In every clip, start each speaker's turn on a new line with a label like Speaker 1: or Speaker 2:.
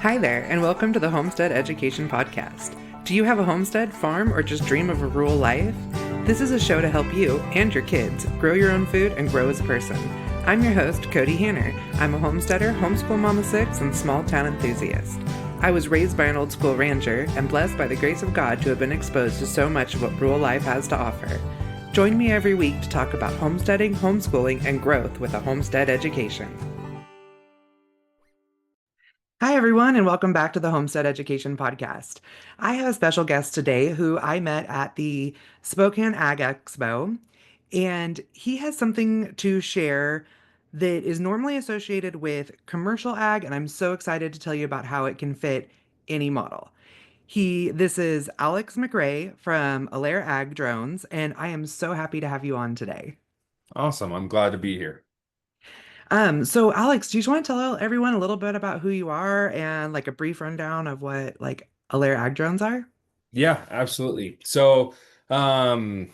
Speaker 1: Hi there, and welcome to the Homestead Education Podcast. Do you have a homestead, farm, or just dream of a rural life? This is a show to help you and your kids grow your own food and grow as a person. I'm your host, Kody Hanner. I'm a homesteader, homeschool mom of six, and small town enthusiast. I was raised by an old school rancher and blessed by the grace of God to have been exposed to so much of what rural life has to offer. Join me every week to talk about homesteading, homeschooling, and growth with a homestead education. Hi, everyone, and welcome back to the Homestead Education Podcast. I have a special guest today who I met at the Spokane Ag Expo, and he has something to share that is normally associated with commercial ag, and I'm so excited to tell you about how it can fit any model. This is Alex McRae from Alair Ag Drones, and I am so happy to have you on today.
Speaker 2: Awesome. I'm glad to be here.
Speaker 1: So Alex, do you just want to tell everyone a little bit about who you are and like a brief rundown of what like Alair Ag Drones are?
Speaker 2: Yeah, absolutely. We've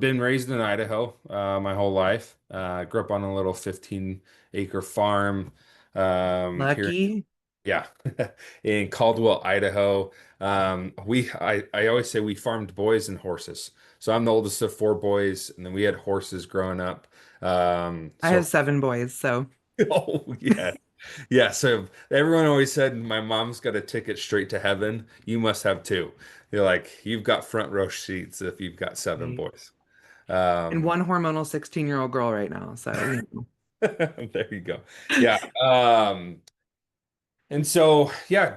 Speaker 2: been raised in Idaho my whole life. Grew up on a little 15-acre farm here,
Speaker 1: Lucky.
Speaker 2: yeah, in Caldwell, Idaho. I always say we farmed boys and horses. So I'm the oldest of four boys, and then we had horses growing up.
Speaker 1: I have seven boys, so
Speaker 2: Oh, yeah. Yeah, so everyone always said my mom's got a ticket straight to heaven. You must have two. You're like, you've got front row seats if you've got seven
Speaker 1: right.
Speaker 2: boys.
Speaker 1: And
Speaker 2: Um,
Speaker 1: one hormonal 16-year-old girl right now. So,
Speaker 2: there you go. Yeah. And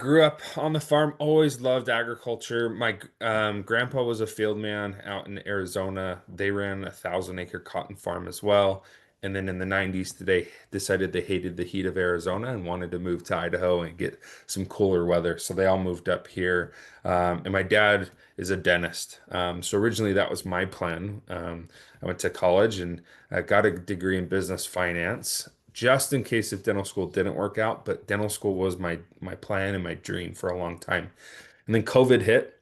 Speaker 2: grew up on the farm, always loved agriculture. My grandpa was a field man out in Arizona. They ran 1,000-acre cotton farm as well. And then in the 90s, they decided they hated the heat of Arizona and wanted to move to Idaho and get some cooler weather. So they all moved up here. And my dad is a dentist. So originally that was my plan. I went to college and got a degree in business finance just in case if dental school didn't work out, but dental school was my plan and my dream for a long time. And then COVID hit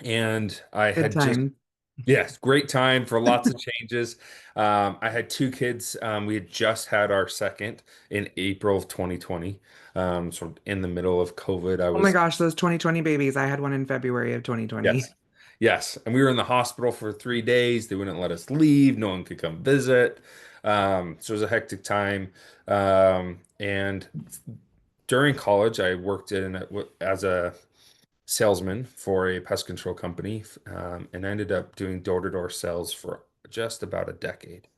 Speaker 2: and I
Speaker 1: good
Speaker 2: had just
Speaker 1: time.
Speaker 2: yes, great time for lots of changes. I had two kids. We had just had our second in April of 2020. So in the middle of COVID, I
Speaker 1: Oh my
Speaker 2: was
Speaker 1: gosh, those 2020 babies. I had one in February of 2020.
Speaker 2: yes. Yes. And we were in the hospital for 3 days. They wouldn't let us leave. No one could come visit. So it was a hectic time. And during college, I worked as a salesman for a pest control company, and I ended up doing door-to-door sales for just about a decade.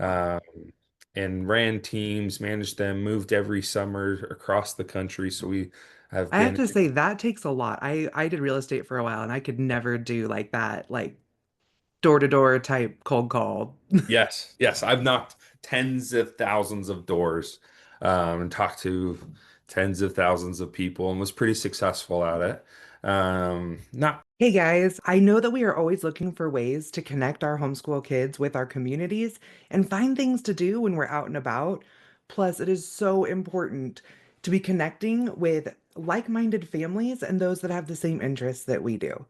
Speaker 2: Um, and ran teams, managed them, moved every summer across the country. So we have
Speaker 1: I have
Speaker 2: been
Speaker 1: to say that takes a lot. I did real estate for a while and I could never do like that, like door-to-door type cold call.
Speaker 2: Yes, yes. I've knocked tens of thousands of doors and talked to tens of thousands of people and was pretty successful at it. Not,
Speaker 1: Hey guys, I know that we are always looking for ways to connect our homeschool kids with our communities and find things to do when we're out and about. Plus, it is so important to be connecting with like-minded families and those that have the same interests that we do.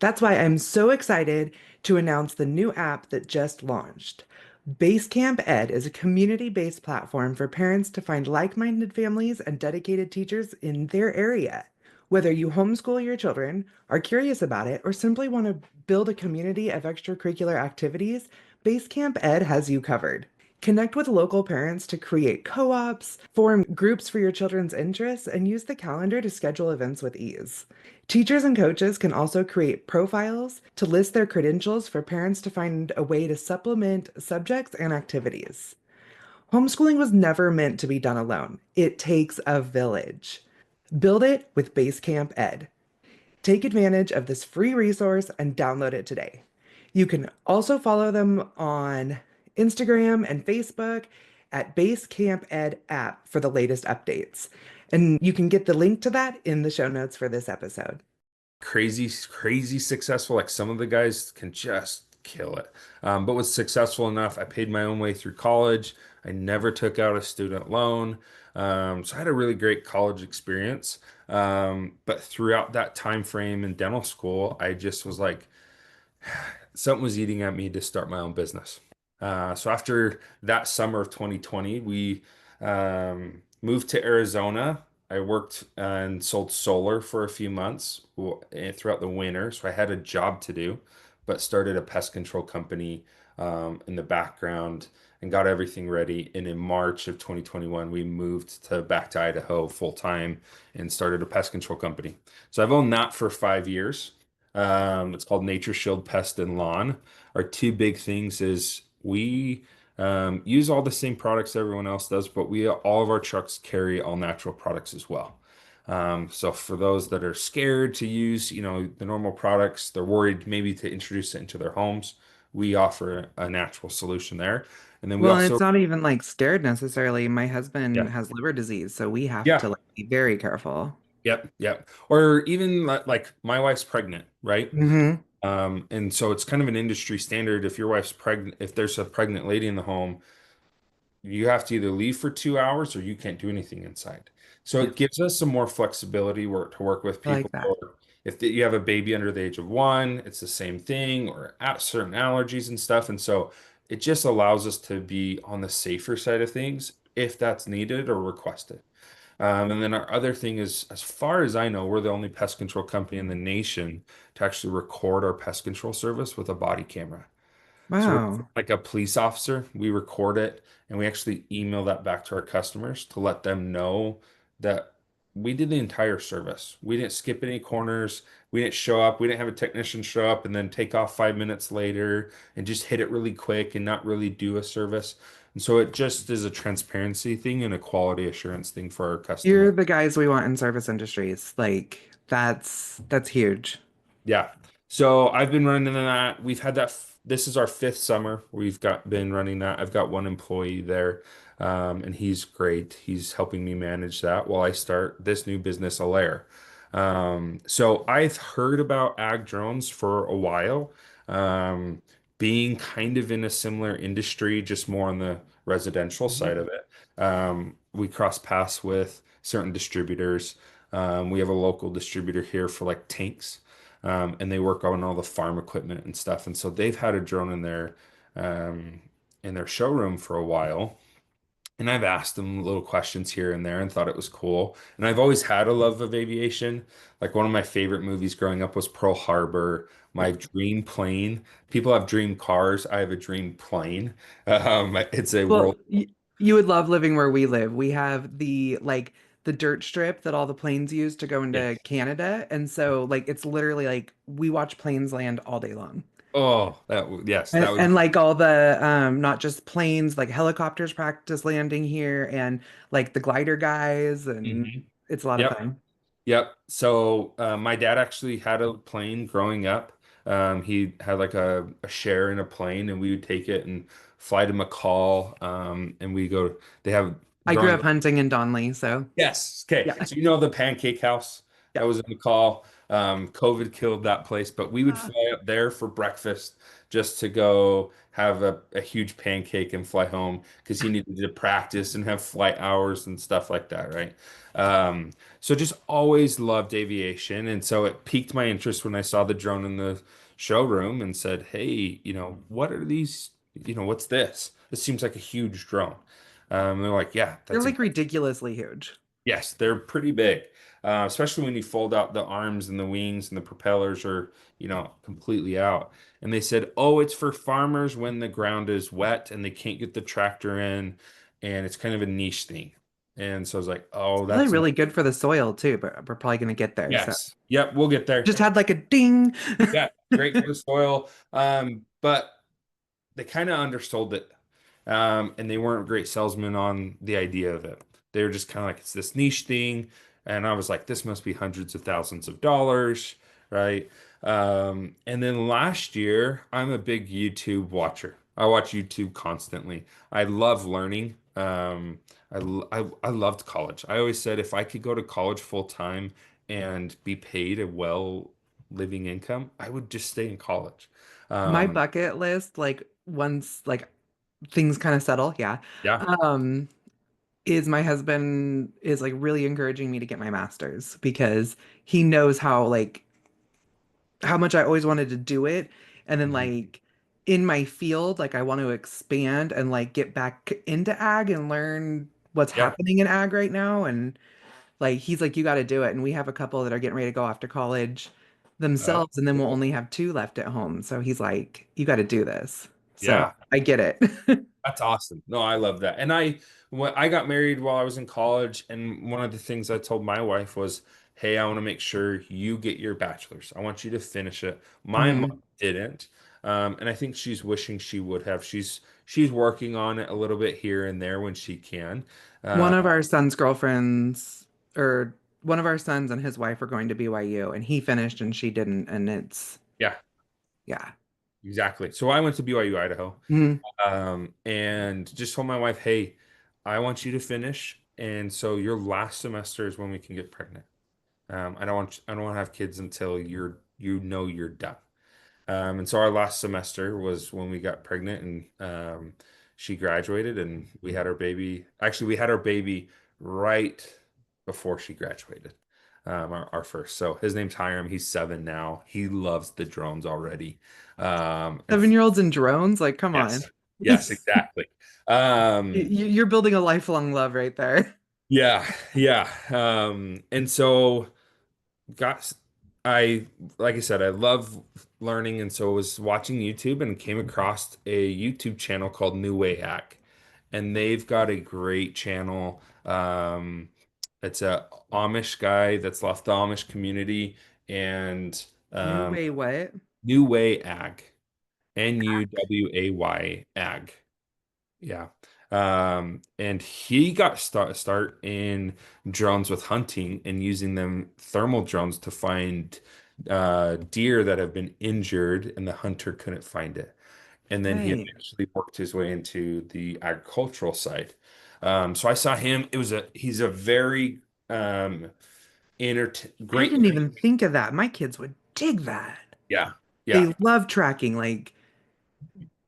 Speaker 1: That's why I'm so excited to announce the new app that just launched. Basecamp Ed is a community-based platform for parents to find like-minded families and dedicated teachers in their area. Whether you homeschool your children, are curious about it, or simply want to build a community of extracurricular activities, Basecamp Ed has you covered. Connect with local parents to create co ops, form groups for your children's interests, and use the calendar to schedule events with ease. Teachers and coaches can also create profiles to list their credentials for parents to find a way to supplement subjects and activities. Homeschooling was never meant to be done alone. It takes a village. Build it with Basecamp Ed. Take advantage of this free resource and download it today. You can also follow them on Instagram and Facebook at Basecamp Ed app for the latest updates. And you can get the link to that in the show notes for this episode.
Speaker 2: crazy successful. Like some of the guys can just kill it. But was successful enough. I paid my own way through college. I never took out a student loan. So I had a really great college experience. But throughout that time frame in dental school, I just was like, something was eating at me to start my own business. So after that summer of 2020, we moved to Arizona. I worked and sold solar for a few months throughout the winter, so I had a job to do, but started a pest control company in the background and got everything ready. And in March of 2021, we moved to back to Idaho full time and started a pest control company. So I've owned that for 5 years. It's called Nature Shield Pest and Lawn. Our two big things is we use all the same products everyone else does, but we all of our trucks carry all natural products as well. So for those that are scared to use, the normal products, they're worried maybe to introduce it into their homes, we offer a natural solution there. And then we
Speaker 1: Well, and
Speaker 2: also,
Speaker 1: it's not even like scared necessarily. My
Speaker 2: yeah,
Speaker 1: husband has liver disease, so we have
Speaker 2: yeah,
Speaker 1: to like be very careful.
Speaker 2: yep, yep. Or even like my wife's pregnant, right?
Speaker 1: Hmm.
Speaker 2: And so it's kind of an industry standard. If your wife's pregnant, if there's a pregnant lady in the home, you have to either leave for 2 hours or you can't do anything inside. So
Speaker 1: Yeah,
Speaker 2: it gives us some more flexibility to work with
Speaker 1: I
Speaker 2: people.
Speaker 1: like that.
Speaker 2: Or if you have a baby under the age of 1, it's the same thing, or at certain allergies and stuff. And so it just allows us to be on the safer side of things if that's needed or requested. And then our other thing is, as far as I know, we're the only pest control company in the nation to actually record our pest control service with a body camera. So we're
Speaker 1: Wow.
Speaker 2: like a police officer. We record it and we actually email that back to our customers to let them know that we did the entire service. We didn't skip any corners. We didn't show up. We didn't have a technician show up and then take off 5 minutes later and just hit it really quick and not really do a service. And so it just is a transparency thing and a quality assurance thing for our
Speaker 1: You're
Speaker 2: customer.
Speaker 1: the guys we want in service industries. Like that's huge.
Speaker 2: Yeah. So I've been running that. We've had that. This is our fifth summer. We've been running that. I've got one employee there, and he's great. He's helping me manage that while I start this new business, Alair. So I've heard about ag drones for a while, um, being kind of in a similar industry, just more on the residential side of it. We cross paths with certain distributors. We have a local distributor here for like tanks, and they work on all the farm equipment and stuff. And so they've had a drone um, in their showroom for a while. And I've asked them little questions here and there and thought it was cool. And I've always had a love of aviation. Like one of my favorite movies growing up was Pearl Harbor. My dream plane. People have dream cars. I have a dream plane. It's a
Speaker 1: Well,
Speaker 2: world.
Speaker 1: you would love living where we live. We have the dirt strip that all the planes use to go into
Speaker 2: Yes.
Speaker 1: Canada, and so like it's literally like we watch planes land all day long.
Speaker 2: Oh, yes, that would.
Speaker 1: And like all the not just planes, like helicopters practice landing here and like the glider guys and
Speaker 2: Mhm.
Speaker 1: it's a lot of
Speaker 2: Yep.
Speaker 1: fun.
Speaker 2: Yep. So my dad actually had a plane growing up. He had like a share in a plane, and we would take it and fly to McCall. And we go. They have
Speaker 1: I grew
Speaker 2: growing
Speaker 1: up
Speaker 2: up.
Speaker 1: hunting in Donley, so
Speaker 2: Yes. Okay.
Speaker 1: yeah.
Speaker 2: So you know the Pancake House that
Speaker 1: Yeah.
Speaker 2: was in McCall. COVID killed that place, but we would
Speaker 1: Ah.
Speaker 2: fly up there for breakfast just to go have a huge pancake and fly home because he needed to practice and have flight hours and stuff like that, right? So just always loved aviation, and so it piqued my interest when I saw the drone in the showroom and said, "Hey, what are these? What's this? This seems like a huge drone." And they're like, "Yeah,
Speaker 1: They're
Speaker 2: that's
Speaker 1: like ridiculously huge.
Speaker 2: Yes, they're pretty big, especially when you fold out the arms and the wings and the propellers are, completely out. And they said, oh, it's for farmers when the ground is wet and they can't get the tractor in, and it's kind of a niche thing. And so I was like, oh,
Speaker 1: Probably
Speaker 2: that's
Speaker 1: really good for the soil too, but we're probably gonna get there. So
Speaker 2: yes, yep, we'll get there.
Speaker 1: just had like a ding.
Speaker 2: Yeah, great for the soil. But they kind of undersold it. And they weren't great salesmen on the idea of it. They were just kind of like, it's this niche thing. And I was like, this must be hundreds of thousands of dollars, right? And then last year, I'm a big YouTube watcher. I watch YouTube constantly. I love learning. I loved college. I always said if I could go to college full time and be paid a well living income, I would just stay in college.
Speaker 1: My
Speaker 2: Um,
Speaker 1: bucket list, like once like things kind of settle, yeah.
Speaker 2: yeah,
Speaker 1: Um, is my husband is like really encouraging me to get my master's because he knows how much I always wanted to do it. And then
Speaker 2: Mhm.
Speaker 1: like in my field, like I want to expand and like get back into ag and learn what's
Speaker 2: Yeah.
Speaker 1: happening in ag right now. And Like he's like, you got to do it. And we have a couple that are getting ready to go off to college
Speaker 2: Oh,
Speaker 1: themselves, and then we'll
Speaker 2: cool.
Speaker 1: only have two left at home. So he's like, you got to do this. So
Speaker 2: Yeah.
Speaker 1: I get it.
Speaker 2: That's awesome. No, I love that. And when I got married while I was in college, and one of the things I told my wife was, "Hey, I want to make sure you get your bachelor's. I want you to finish it." My mom
Speaker 1: Mhm.
Speaker 2: didn't, and I think she's wishing she would have. She's working on it a little bit here and there when she can.
Speaker 1: One
Speaker 2: Uh,
Speaker 1: of our son's girlfriends, or one of our sons and his wife are going to BYU, and he finished and she didn't. And it's,
Speaker 2: yeah,
Speaker 1: yeah.
Speaker 2: exactly. So I went to BYU, Idaho,
Speaker 1: Mhm.
Speaker 2: and just told my wife, "Hey, I want you to finish, and so your last semester is when we can get pregnant." I don't want to have kids until you're done. And so our last semester was when we got pregnant and she graduated and we had our baby. Actually, we had our baby right before she graduated. Our first. So his name's Hiram. He's 7 now. He loves the drones already. And
Speaker 1: 7-year-olds and drones, like, come on.
Speaker 2: yes, yes, exactly. Um,
Speaker 1: You're building a lifelong love right there.
Speaker 2: yeah, yeah. And so got I like I said, I love learning, and so I was watching YouTube and came across a YouTube channel called New Way Ag, and they've got a great channel. It's a Amish guy that's left the Amish community, and
Speaker 1: New
Speaker 2: um,
Speaker 1: way, what?
Speaker 2: New Way Ag, Nuway Ag. Yeah. And he got start in drones with hunting and using them thermal drones to find deer that have been injured and the hunter couldn't find it. And then he
Speaker 1: Right.
Speaker 2: eventually worked his way into the agricultural side. So I saw him. He's a very
Speaker 1: I
Speaker 2: great
Speaker 1: didn't even
Speaker 2: learning.
Speaker 1: think of that. My kids would dig that.
Speaker 2: Yeah. Yeah.
Speaker 1: They love tracking. Like,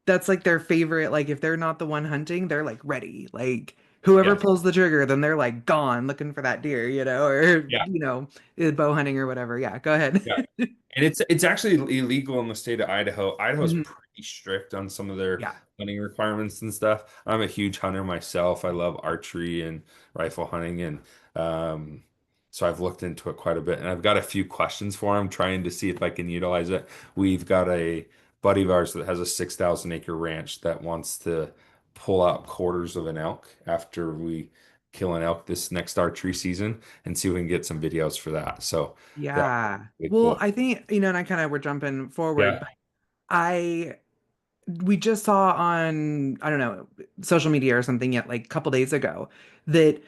Speaker 1: that's like their favorite. Like, if they're not the one hunting, they're like ready. Like, whoever
Speaker 2: Yes.
Speaker 1: pulls the trigger, then they're like gone looking for that deer, or,
Speaker 2: Yeah.
Speaker 1: bow hunting or whatever. Yeah, go ahead.
Speaker 2: Yeah. And it's actually illegal in the state of Idaho. Idaho's
Speaker 1: Mhm.
Speaker 2: pretty strict on some of their
Speaker 1: Yeah.
Speaker 2: hunting requirements and stuff. I'm a huge hunter myself. I love archery and rifle hunting, and um, so I've looked into it quite a bit. And I've got a few questions for him, trying to see if I can utilize it. We've got a buddy of ours that has a 6,000 acre ranch that wants to pull out quarters of an elk after we kill an elk this next archery season, and see if we can get some videos for that. So that
Speaker 1: Yeah.
Speaker 2: would be
Speaker 1: Well,
Speaker 2: cool.
Speaker 1: I think, and I kind of we're jumping forward,
Speaker 2: Yeah.
Speaker 1: but I we just saw on, I don't know, social media or something yet, like a couple days ago, that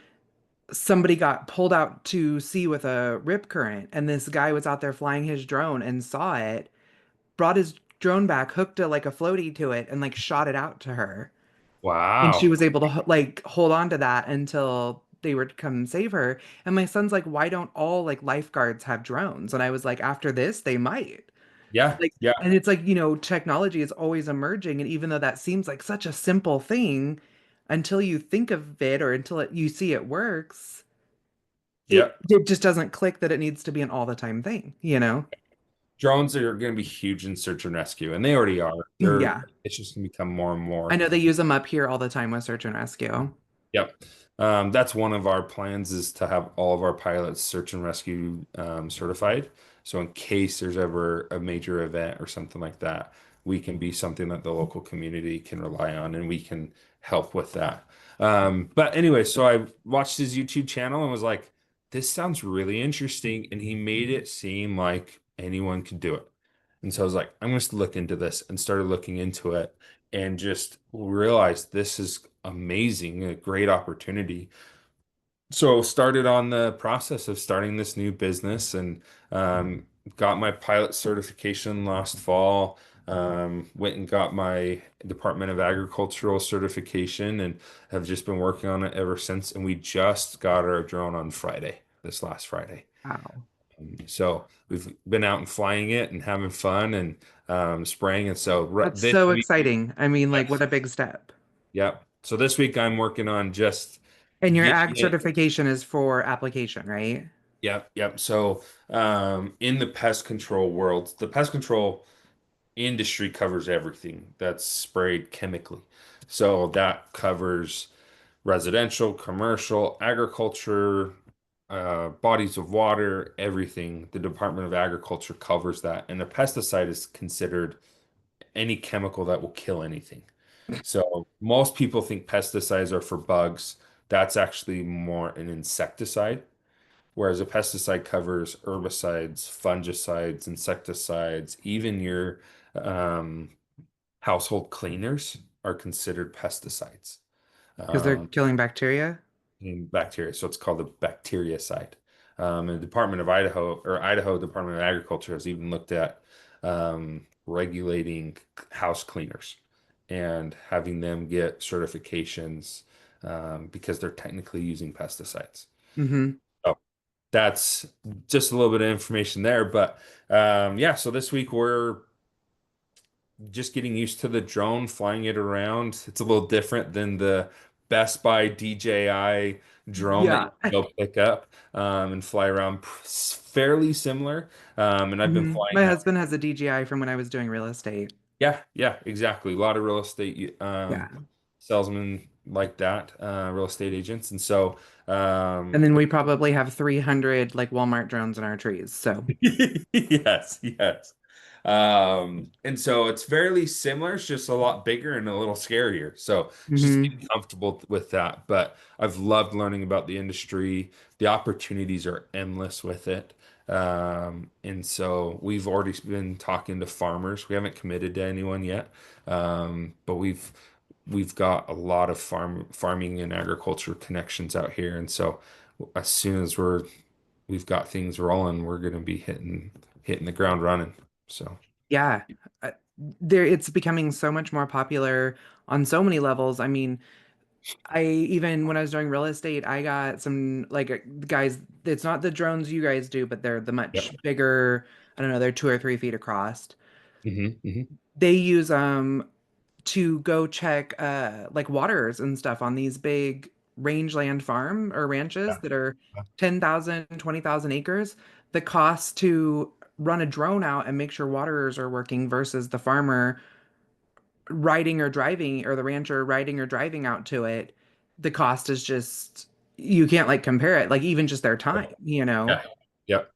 Speaker 1: somebody got pulled out to sea with a rip current, and this guy was out there flying his drone and saw it, brought his drone back, hooked like a floaty to it, and like shot it out to her. And she
Speaker 2: Wow.
Speaker 1: was able to like hold on to that until they were to come save her. And my son's like, why don't all like lifeguards have drones? And I was like, after this, they might.
Speaker 2: Yeah.
Speaker 1: Like,
Speaker 2: Yeah.
Speaker 1: and it's like, technology is always emerging. And even though that seems like such a simple thing, until you think of it or until you see it works, it,
Speaker 2: Yeah.
Speaker 1: it just doesn't click that it needs to be an all the time thing?
Speaker 2: Drones are going to be huge in search and rescue, and they already are.
Speaker 1: Yeah.
Speaker 2: It's just going to become more and
Speaker 1: I
Speaker 2: more.
Speaker 1: know they use them up here all the time with search and rescue.
Speaker 2: Yep. That's one of our plans is to have all of our pilots search and rescue certified. So in case there's ever a major event or something like that, we can be something that the local community can rely on and we can help with that. But anyway, so I watched his YouTube channel and was like, this sounds really interesting. And he made it seem like anyone could do it. And so I was like, I'm going to look into this and started looking into it and just realized this is amazing, a great opportunity. So started on the process of starting this new business and got my pilot certification last fall. Went and got my Department of Agricultural certification and have just been working on it ever since. And we just got our drone on Friday, this last Friday.
Speaker 1: Wow.
Speaker 2: So we've been out and flying it and having fun and spraying. And so
Speaker 1: That's
Speaker 2: this
Speaker 1: so
Speaker 2: week,
Speaker 1: exciting. I mean, like, what
Speaker 2: yes,
Speaker 1: a big step.
Speaker 2: yeah. So this week I'm working on just
Speaker 1: And your
Speaker 2: getting
Speaker 1: ag
Speaker 2: it.
Speaker 1: certification is for application, right?
Speaker 2: Yep, yep. So in the pest control world, the pest control industry covers everything that's sprayed chemically. So that covers residential, commercial, agriculture, bodies of water, everything. The Department of Agriculture covers that. And a pesticide is considered any chemical that will kill anything. So most people think pesticides are for bugs. That's actually more an insecticide, whereas a pesticide covers herbicides, fungicides, insecticides, even your um, household cleaners are considered pesticides.
Speaker 1: Because they're
Speaker 2: Um,
Speaker 1: killing bacteria.
Speaker 2: in bacteria. So it's called the bactericide. And the Department of Idaho or Idaho Department of Agriculture has even looked at regulating house cleaners and having them get certifications because they're technically using pesticides.
Speaker 1: Hmm.
Speaker 2: So that's just a little bit of information there. But yeah, so this week we're just getting used to the drone, flying it around. It's a little different than the Best Buy DJI drone that you
Speaker 1: Yeah.
Speaker 2: can go pick up and fly around. Fairly similar. And I've been
Speaker 1: My
Speaker 2: flying that.
Speaker 1: husband has a DJI from when I was doing real estate.
Speaker 2: Yeah, yeah, exactly. A lot of real estate
Speaker 1: Yeah.
Speaker 2: salesmen like that, real estate agents. And so,
Speaker 1: And then we probably have 300 like Walmart drones in our trees. So,
Speaker 2: yes, yes. And so it's fairly similar, it's just a lot bigger and a little scarier. So just
Speaker 1: hmm
Speaker 2: getting comfortable with that. But I've loved learning about the industry. The opportunities are endless with it. And so we've already been talking to farmers. We haven't committed to anyone yet. But we've got a lot of farming and agriculture connections out here. And so as soon as we've got things rolling, we're going to be hitting the ground running. So,
Speaker 1: yeah, there it's becoming so much more popular on so many levels. I mean, I even when I was doing real estate, I got some like guys, it's not the drones you guys do, but they're the
Speaker 2: yep.
Speaker 1: much bigger, I don't know, they're 2 or 3 feet across.
Speaker 2: Hmm.
Speaker 1: They use to go check like waters and stuff on these big rangeland farm or ranches
Speaker 2: Yeah.
Speaker 1: that are 10,000, 20,000 acres. The cost to run a drone out and make sure waters are working versus the farmer riding or driving or the rancher riding or driving out to it, the cost is just you can't like compare it, like even just their time, you know?
Speaker 2: Yeah. Yep.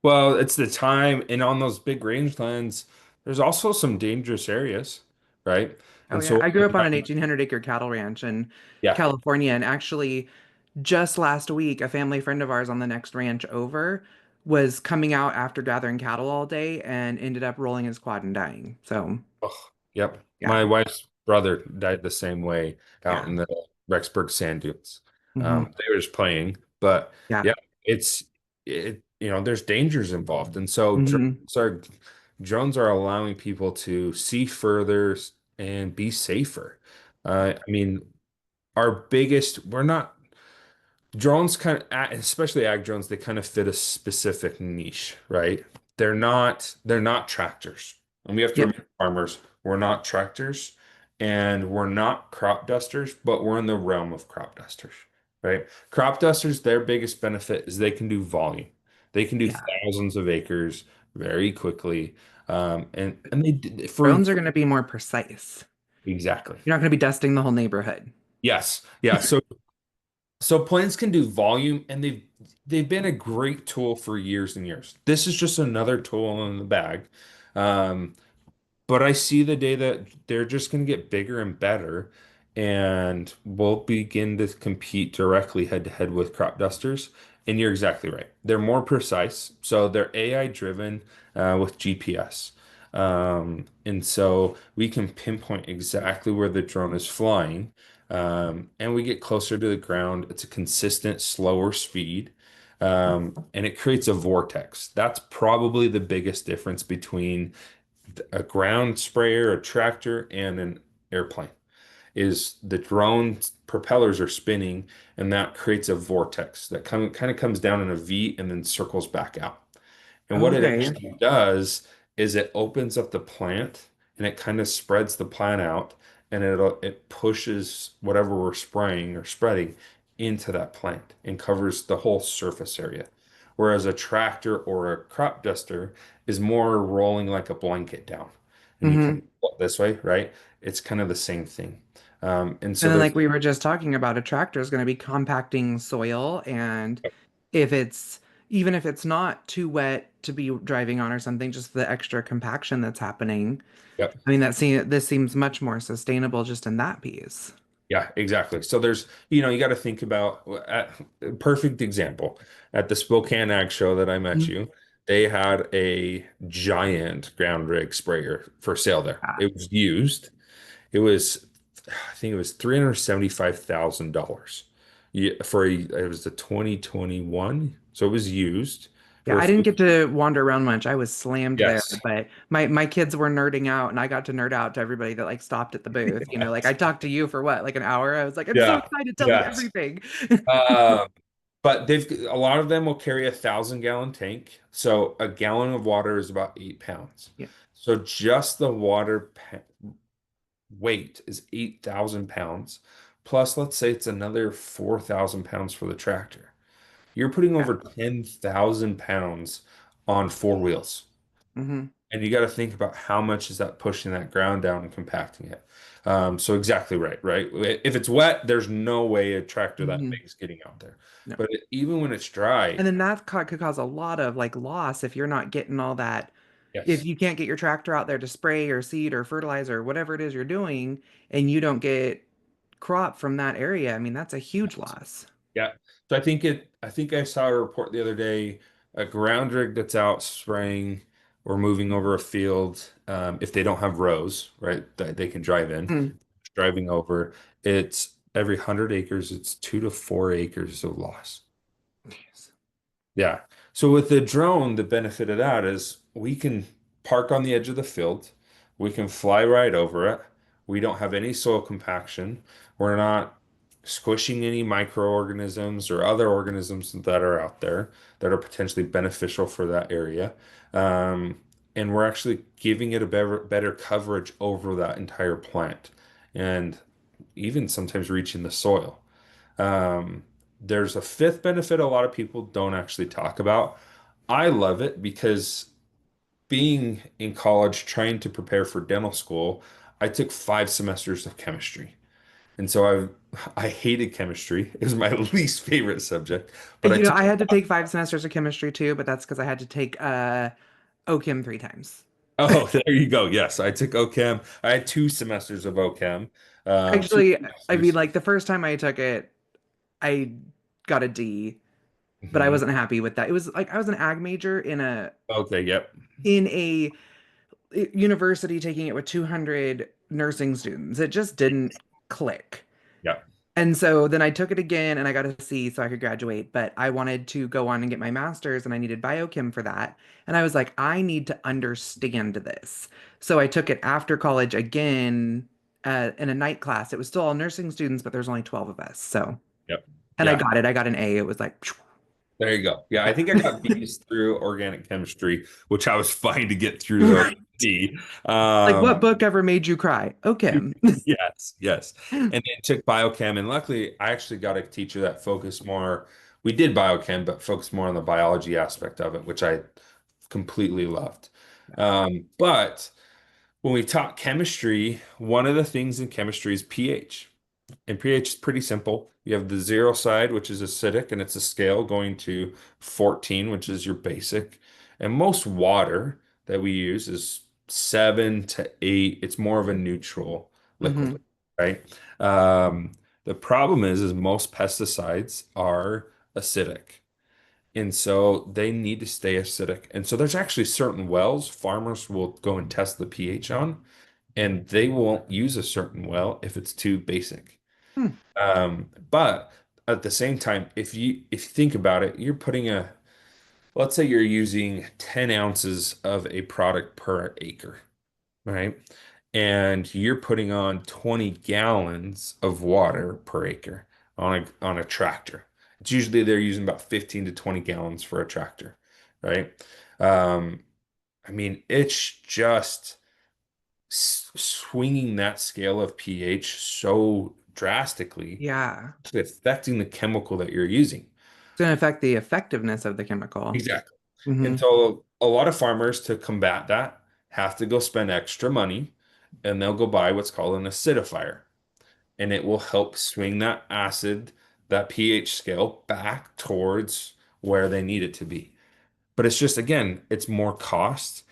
Speaker 2: Well, it's the time, and on those big rangelands, there's also some dangerous areas, right?
Speaker 1: Oh
Speaker 2: And
Speaker 1: yeah,
Speaker 2: so,
Speaker 1: I grew up on an 1,800-acre cattle ranch in
Speaker 2: yeah.
Speaker 1: California, and actually just last week, a family friend of ours on the next ranch over was coming out after gathering cattle all day and ended up rolling his quad and dying. So,
Speaker 2: Oh, yep.
Speaker 1: yeah,
Speaker 2: My wife's brother died the same way out
Speaker 1: yeah.
Speaker 2: in the Rexburg sand dunes.
Speaker 1: Hmm.
Speaker 2: They were just playing, but
Speaker 1: Yeah.
Speaker 2: yeah, it's there's dangers involved, and so
Speaker 1: Hmm.
Speaker 2: drones are allowing people to see further and be safer. I mean, our biggest, we're not. Drones kind of, especially ag drones, they kind of fit a specific niche, right? They're not tractors. And we have to
Speaker 1: Yep.
Speaker 2: remember farmers, we're not tractors and we're not crop dusters, but we're in the realm of crop dusters, right? Crop dusters, their biggest benefit is they can do volume. They can do
Speaker 1: Yeah.
Speaker 2: thousands of acres very quickly. And for
Speaker 1: Drones are going to be more precise.
Speaker 2: exactly.
Speaker 1: You're not going to be dusting the whole neighborhood.
Speaker 2: Yes. Yeah. So planes can do volume, and they've been a great tool for years and years. This is just another tool in the bag. Um, but I see the day that they're just going to get bigger and better, and we'll begin to compete directly head to head with crop dusters. And you're exactly right. They're more precise. So they're AI driven with GPS. And so we can pinpoint exactly where the drone is flying. And we get closer to the ground. It's a consistent, slower speed. And it creates a vortex. That's probably the biggest difference between a ground sprayer, a tractor, and an airplane is the drone propellers are spinning and that creates a vortex that kind of comes down in a V and then circles back out. And what it
Speaker 1: Okay.
Speaker 2: actually does is it opens up the plant and it kind of spreads the plant out and it pushes whatever we're spraying or spreading into that plant and covers the whole surface area. Whereas a tractor or a crop duster is more rolling like a blanket down. And you kind
Speaker 1: Hmm.
Speaker 2: of look this way, right? It's kind of the same thing. And so
Speaker 1: And then,
Speaker 2: there's
Speaker 1: like we were just talking about, a tractor is going to be compacting soil and if it's even if it's not too wet to be driving on or something, just the extra compaction that's happening.
Speaker 2: Yep.
Speaker 1: I mean, this seems much more sustainable just in that piece.
Speaker 2: Yeah, exactly. So there's, you got to think about perfect example at the Spokane Ag Show that I met
Speaker 1: Mhm.
Speaker 2: you. They had a giant ground rig sprayer for sale there.
Speaker 1: Yeah.
Speaker 2: It was used. It was, I think it was $375,000. Yeah, it was the 2021. So it was used
Speaker 1: Yeah,
Speaker 2: for a
Speaker 1: I didn't
Speaker 2: few.
Speaker 1: get to wander around much. I was slammed there,
Speaker 2: Yes.
Speaker 1: but my kids were nerding out and I got to nerd out to everybody that like stopped at the booth. Like I talked to you for what, like an hour? I was like, I'm so
Speaker 2: Yeah.
Speaker 1: excited, tell me
Speaker 2: Yes.
Speaker 1: everything.
Speaker 2: Uh, but a lot of them will carry 1,000-gallon tank. So a gallon of water is about 8 pounds.
Speaker 1: Yeah.
Speaker 2: So just the water weight is 8,000 pounds. Plus, let's say it's another 4,000 pounds for the tractor. You're putting
Speaker 1: Yeah.
Speaker 2: over 10,000 pounds on four wheels.
Speaker 1: Hmm.
Speaker 2: And you got to think about how much is that pushing that ground down and compacting it. So exactly right, right? If it's wet, there's no way a tractor that
Speaker 1: Hmm.
Speaker 2: big is getting out there.
Speaker 1: No.
Speaker 2: But even when it's dry,
Speaker 1: And then that could cause a lot of like loss if you're not getting all that. If
Speaker 2: yes.
Speaker 1: you can't get your tractor out there to spray or seed or fertilizer or whatever it is you're doing, and you don't get crop from that area, I mean, that's a huge loss.
Speaker 2: Yeah. So I think I saw a report the other day, a ground rig that's out spraying or moving over a field, if they don't have rows, right, that they can drive in,
Speaker 1: Mm.
Speaker 2: driving over, it's every 100 acres, it's 2 to 4 acres of loss.
Speaker 1: Jeez.
Speaker 2: Yeah. So with the drone, the benefit of that is we can park on the edge of the field. We can fly right over it. We don't have any soil compaction. We're not squishing any microorganisms or other organisms that are out there that are potentially beneficial for that area. Um, and we're actually giving it a better coverage over that entire plant and even sometimes reaching the soil. Um, there's a fifth benefit a lot of people don't actually talk about. I love it because being in college trying to prepare for dental school, I took 5 semesters of chemistry. And so I hated chemistry. It was my least favorite subject, but I took
Speaker 1: I had to take 5 semesters of chemistry too, but that's because I had to take OChem 3 times.
Speaker 2: Oh, there you go. Yes, I took OChem. I had 2 semesters of OChem. Two
Speaker 1: Actually, I mean,
Speaker 2: semesters.
Speaker 1: like the first time I took it, I got a D, but I
Speaker 2: Mhm.
Speaker 1: wasn't happy with that. It was like I was an ag major
Speaker 2: Okay, yep.
Speaker 1: in a university taking it with 200 nursing students. It just didn't click.
Speaker 2: Yep.
Speaker 1: And so then I took it again and I got a C so I could graduate, but I wanted to go on and get my master's and I needed biochem for that. And I was like, I need to understand this. So I took it after college again in a night class. It was still all nursing students, but there's only 12 of us. So,
Speaker 2: Yep.
Speaker 1: and I
Speaker 2: Yeah.
Speaker 1: got it. I got an A. It was like, phew.
Speaker 2: There you go. Yeah, I think I got B's through organic chemistry, which I was fine to get through to a
Speaker 1: Right.
Speaker 2: D.
Speaker 1: Like what
Speaker 2: Um,
Speaker 1: book ever made you cry? Okay.
Speaker 2: yes, yes. And then took biochem, and luckily I actually got a teacher that focused more. We did biochem, but focused more on the biology aspect of it, which I completely loved. But when we taught chemistry, one of the things in chemistry is pH. And pH is pretty simple. You have the zero side, which is acidic, and it's a scale going to 14, which is your basic. And most water that we use is 7 to 8. It's more of a neutral liquid,
Speaker 1: Hmm.
Speaker 2: right? Um, the problem is most pesticides are acidic. And so they need to stay acidic. And so there's actually certain wells farmers will go and test the pH on, and they won't use a certain well if it's too basic.
Speaker 1: Hmm.
Speaker 2: But at the same time, if you think about it, you're putting let's say you're using 10 ounces of a product per acre, right? And you're putting on 20 gallons of water per acre on a tractor. It's usually they're using about 15 to 20 gallons for a tractor, right? Um, I mean, it's just swinging that scale of pH so drastically,
Speaker 1: Yeah.
Speaker 2: actually affecting the chemical that you're using.
Speaker 1: It's going to affect the effectiveness of the chemical.
Speaker 2: Exactly.
Speaker 1: Hmm.
Speaker 2: And so a lot of farmers to combat that have to go spend extra money and they'll go buy what's called an acidifier. And it will help swing that pH scale back towards where they need it to be. But it's just, again, it's more cost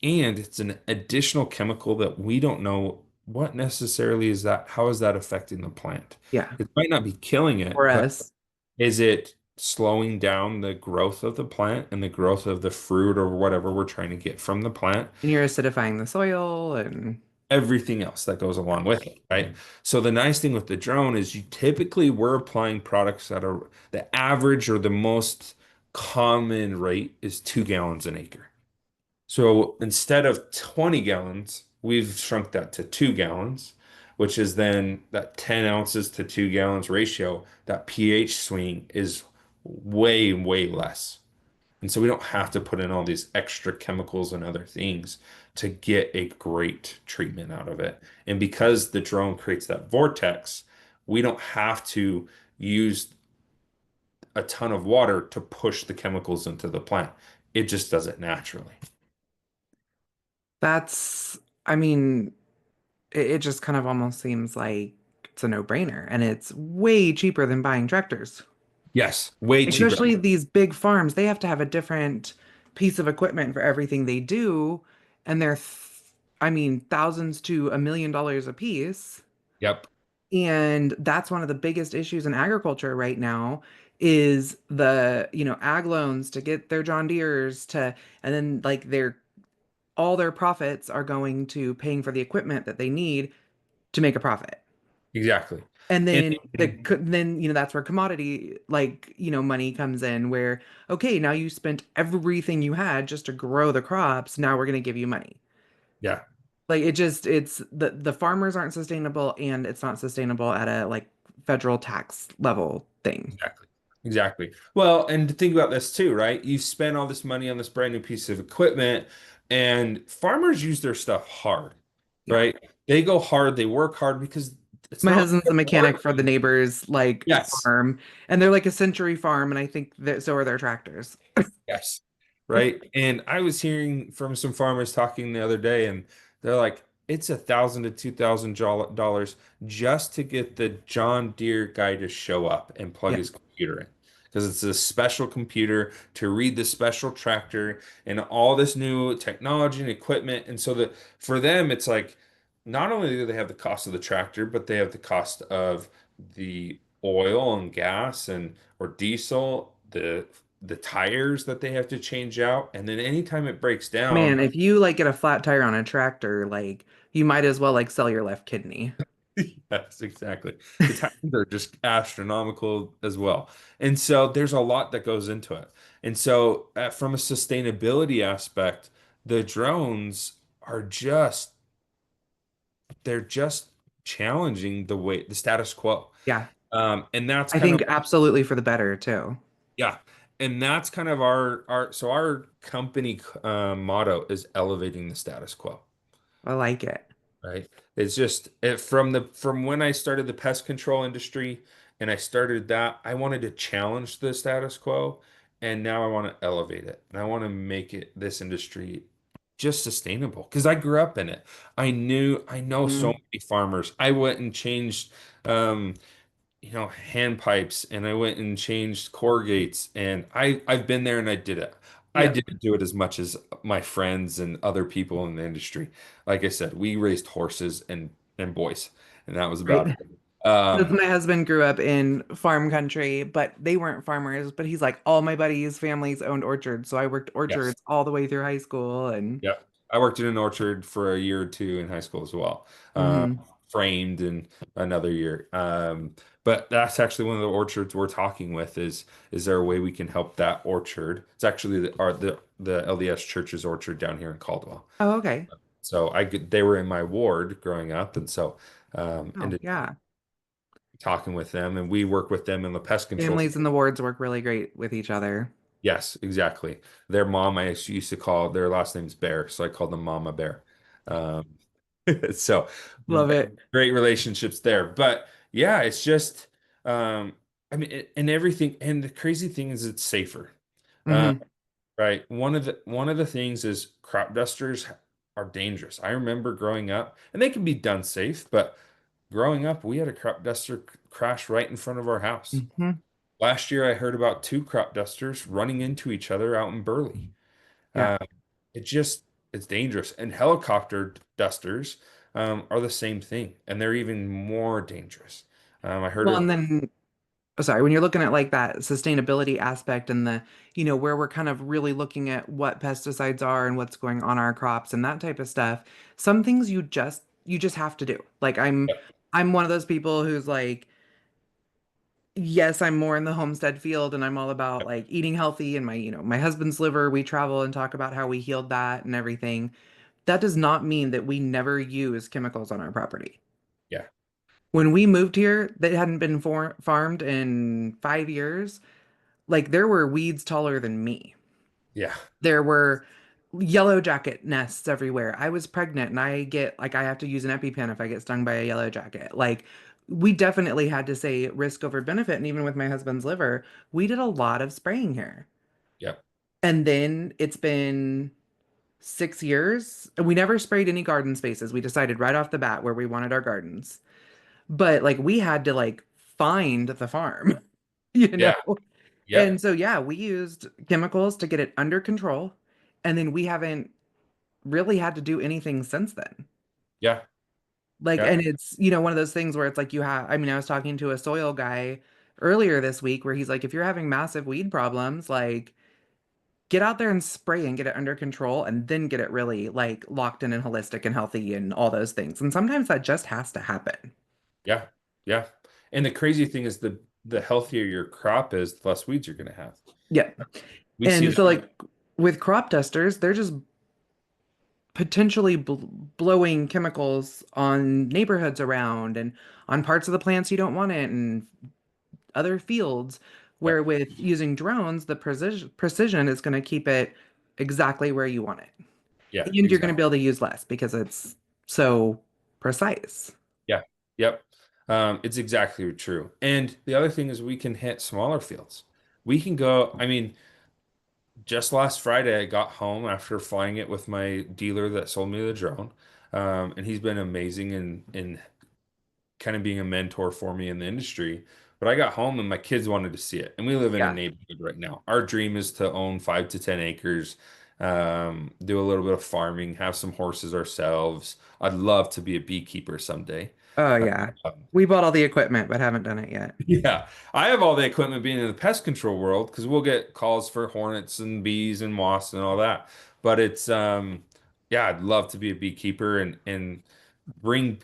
Speaker 2: and it's an additional chemical that we don't know what necessarily is that, how is that affecting the plant?
Speaker 1: Yeah.
Speaker 2: It might not be killing
Speaker 1: For
Speaker 2: it, but
Speaker 1: us.
Speaker 2: is it slowing down the growth of the plant and the growth of the fruit or whatever we're trying to get from the plant?
Speaker 1: And you're acidifying the soil and
Speaker 2: Everything else that goes
Speaker 1: yeah.
Speaker 2: along with it, right? So the nice thing with the drone is you typically we're applying products that are the average or the most common rate is 2 gallons an acre. So instead of 20 gallons, we've shrunk that to 2 gallons, which is then that 10 ounces to 2 gallons ratio. That pH swing is way, way less. And so we don't have to put in all these extra chemicals and other things to get a great treatment out of it. And because the drone creates that vortex, we don't have to use a ton of water to push the chemicals into the plant. It just does it naturally.
Speaker 1: That's, I mean, it just kind of almost seems like it's a no-brainer and it's way cheaper than buying tractors.
Speaker 2: Yes, way cheaper.
Speaker 1: Especially these big farms, they have to have a different piece of equipment for everything they do, and I mean, thousands to $1 million a piece.
Speaker 2: Yep,
Speaker 1: And that's one of the biggest issues in agriculture right now is the ag loans to get their John Deeres and then like all their profits are going to paying for the equipment that they need to make a profit.
Speaker 2: exactly.
Speaker 1: And
Speaker 2: And
Speaker 1: then that's where commodity money comes in where okay, now you spent everything you had just to grow the crops, now we're going to give you money.
Speaker 2: yeah,
Speaker 1: Like it's the farmers aren't sustainable and it's not sustainable at a like federal tax level thing.
Speaker 2: exactly. Exactly. Well, and to think about this too, right? You spend all this money on this brand new piece of equipment, and farmers use their stuff hard,
Speaker 1: Yeah.
Speaker 2: right? They go hard, they work hard because it's
Speaker 1: My
Speaker 2: not
Speaker 1: husband's a mechanic
Speaker 2: work.
Speaker 1: for the neighbor's like
Speaker 2: Yes.
Speaker 1: farm and they're like a century farm and I think that so are their tractors.
Speaker 2: Yes. Right. And I was hearing from some farmers talking the other day, and they're like, it's $1,000 to $2,000 just to get the John Deere guy to show up and plug
Speaker 1: Yeah.
Speaker 2: his computer in. Because it's a special computer to read the special tractor and all this new technology and equipment. And so that for them, it's like not only do they have the cost of the tractor, but they have the cost of the oil and gas and or diesel, the tires that they have to change out, and then anytime it breaks down,
Speaker 1: Man, if you like get a flat tire on a tractor, like you might as well like sell your left kidney.
Speaker 2: yes, exactly. The tires are just astronomical as well. And so there's a lot that goes into it. And so from a sustainability aspect, the drones are just they're just challenging the status quo.
Speaker 1: Yeah.
Speaker 2: And that's
Speaker 1: I
Speaker 2: kind
Speaker 1: think
Speaker 2: of
Speaker 1: absolutely for the better too.
Speaker 2: yeah. And that's kind of our company motto is elevating the status quo.
Speaker 1: I like it.
Speaker 2: Right. It's just from when I started the pest control industry and I started that, I wanted to challenge the status quo, and now I want to elevate it. And I want to make it this industry just sustainable because I grew up in it. I know so
Speaker 1: Mm,
Speaker 2: many farmers. I went and changed um hand pipes, and I went and changed corrugates, and I've been there and I did it. I
Speaker 1: yep.
Speaker 2: didn't do it as much as my friends and other people in the industry. Like I said, we raised horses and boys, and that was
Speaker 1: Right.
Speaker 2: about it.
Speaker 1: 'Cause my husband grew up in farm country, but they weren't farmers. But he's like, all my buddies' families owned orchards. So I worked
Speaker 2: Yes.
Speaker 1: orchards all the way through high school. And
Speaker 2: Yeah. I worked in an orchard for a year or two in high school as well.
Speaker 1: mhm.
Speaker 2: Framed in another year. But that's actually one of the orchards we're talking with is there a way we can help that orchard? It's actually the LDS Church's orchard down here in Caldwell.
Speaker 1: Oh, okay.
Speaker 2: So they were in my ward growing up, and so
Speaker 1: Oh,
Speaker 2: ended up
Speaker 1: yeah.
Speaker 2: talking with them, and we work with them in the pest control.
Speaker 1: Families in the wards work really great with each other.
Speaker 2: Yes, exactly. Their mom, I used to call their last name's Bear, so I called them Mama Bear. Um, so
Speaker 1: Love it.
Speaker 2: great relationships there. But yeah, it's just, I mean, and everything. And the crazy thing is, it's safer. Uh,
Speaker 1: Hmm.
Speaker 2: right. One of the things is crop dusters are dangerous. I remember growing up, and they can be done safe, but growing up, we had a crop duster crash right in front of our house.
Speaker 1: Hmm.
Speaker 2: Last year, I heard about two crop dusters running into each other out in Burley.
Speaker 1: Yeah.
Speaker 2: Uh, it just it's dangerous. And helicopter dusters are the same thing, and they're even more dangerous. I heard
Speaker 1: Well,
Speaker 2: of
Speaker 1: and then, oh, sorry, when you're looking at like that sustainability aspect and the, where we're kind of really looking at what pesticides are and what's going on our crops and that type of stuff, some things you just have to do. Like
Speaker 2: Yep,
Speaker 1: I'm one of those people who's like, yes, I'm more in the homestead field and I'm all about
Speaker 2: yep,
Speaker 1: like eating healthy and my husband's liver, we travel and talk about how we healed that and everything. That does not mean that we never use chemicals on our property.
Speaker 2: yeah,
Speaker 1: When we moved here, that hadn't been farmed in 5 years. Like there were weeds taller than me.
Speaker 2: yeah,
Speaker 1: There were yellow jacket nests everywhere. I was pregnant and I have to use an EpiPen if I get stung by a yellow jacket. Like we definitely had to say risk over benefit. And even with my husband's liver, we did a lot of spraying here.
Speaker 2: yep,
Speaker 1: And then it's been 6 years. And we never sprayed any garden spaces. We decided right off the bat where we wanted our gardens. But like we had to like find the farm, you know?
Speaker 2: yeah,
Speaker 1: And
Speaker 2: yep,
Speaker 1: so, yeah, we used chemicals to get it under control. And then we haven't really had to do anything since then.
Speaker 2: yeah,
Speaker 1: Like,
Speaker 2: yeah,
Speaker 1: and it's, one of those things where it's like I mean, I was talking to a soil guy earlier this week where he's like, if you're having massive weed problems, like, get out there and spray and get it under control and then get it really like locked in and holistic and healthy and all those things. And sometimes that just has to happen.
Speaker 2: yeah, yeah. And the crazy thing is the healthier your crop is, the less weeds you're going to have.
Speaker 1: Yeah.
Speaker 2: We see
Speaker 1: And
Speaker 2: that.
Speaker 1: so, like, with crop dusters, they're just potentially blowing chemicals on neighborhoods around and on parts of the plants you don't want it and other fields.
Speaker 2: Yeah,
Speaker 1: Where with using drones, the precision is going to keep it exactly where you want it.
Speaker 2: yeah,
Speaker 1: And you're going to
Speaker 2: exactly.
Speaker 1: be able to use less because it's so precise.
Speaker 2: Yeah, yep. It's exactly true. And the other thing is we can hit smaller fields. We can go, I mean, just last Friday, I got home after flying it with my dealer that sold me the drone. And he's been amazing in kind of being a mentor for me in the industry. But I got home and my kids wanted to see it. And we live in a
Speaker 1: Yeah.
Speaker 2: neighborhood right now. Our dream is to own 5 to 10 acres, do a little bit of farming, have some horses ourselves. I'd love to be a beekeeper someday.
Speaker 1: Oh, yeah.
Speaker 2: Um,
Speaker 1: We bought all the equipment, but haven't done it yet.
Speaker 2: Yeah, I have all the equipment being in the pest control world because we'll get calls for hornets and bees and wasps and all that. But it's yeah, I'd love to be a beekeeper and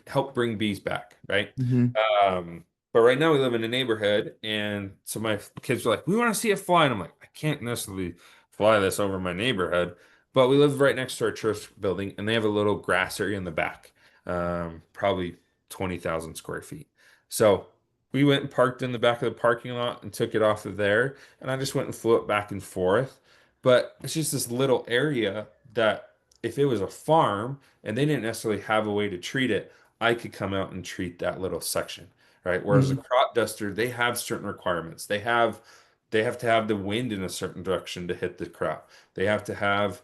Speaker 2: help bring bees back, right?
Speaker 1: Hmm.
Speaker 2: But right now we live in a neighborhood, and so my kids are like, "We want to see it fly," and I'm like, "I can't necessarily fly this over my neighborhood." But we live right next to our church building, and they have a little grass area in the back, probably 20,000 square feet. So we went and parked in the back of the parking lot and took it off of there, and I just went and flew it back and forth. But it's just this little area that if it was a farm and they didn't necessarily have a way to treat it, I could come out and treat that little section, right? Whereas a
Speaker 1: Hmm.
Speaker 2: crop duster, they have certain requirements. They have to have the wind in a certain direction to hit the crop. They have to have,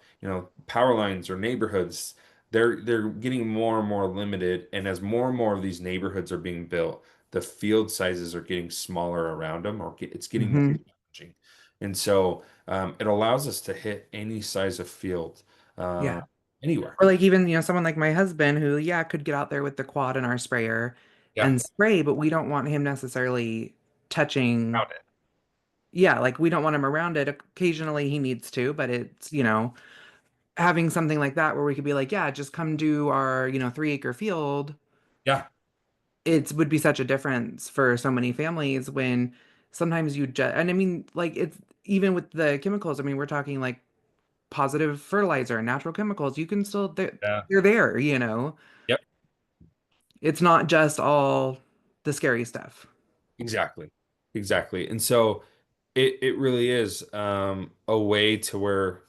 Speaker 2: power lines or neighborhoods. They're getting more and more limited, and as more and more of these neighborhoods are being built, the field sizes are getting smaller around them, or it's getting more
Speaker 1: Hmm.
Speaker 2: challenging. And so it allows us to hit any size of field uh,
Speaker 1: Yeah.
Speaker 2: anywhere.
Speaker 1: Or like even, someone like my husband who, yeah, could get out there with the quad in our sprayer
Speaker 2: Yeah.
Speaker 1: and spray, but we don't want him necessarily touching.
Speaker 2: Found it.
Speaker 1: Yeah, like we don't want him around it. Occasionally he needs to, but it's, having something like that where we could be like, yeah, just come do our, 3 acre field.
Speaker 2: Yeah.
Speaker 1: It would be such a difference for so many families when sometimes you just, and I mean, like it's even with the chemicals, I mean, we're talking like positive fertilizer and natural chemicals, you can still,
Speaker 2: Yeah.
Speaker 1: they're there.
Speaker 2: Yep.
Speaker 1: It's not just all the scary stuff.
Speaker 2: Exactly. Exactly. And so it really is a way to where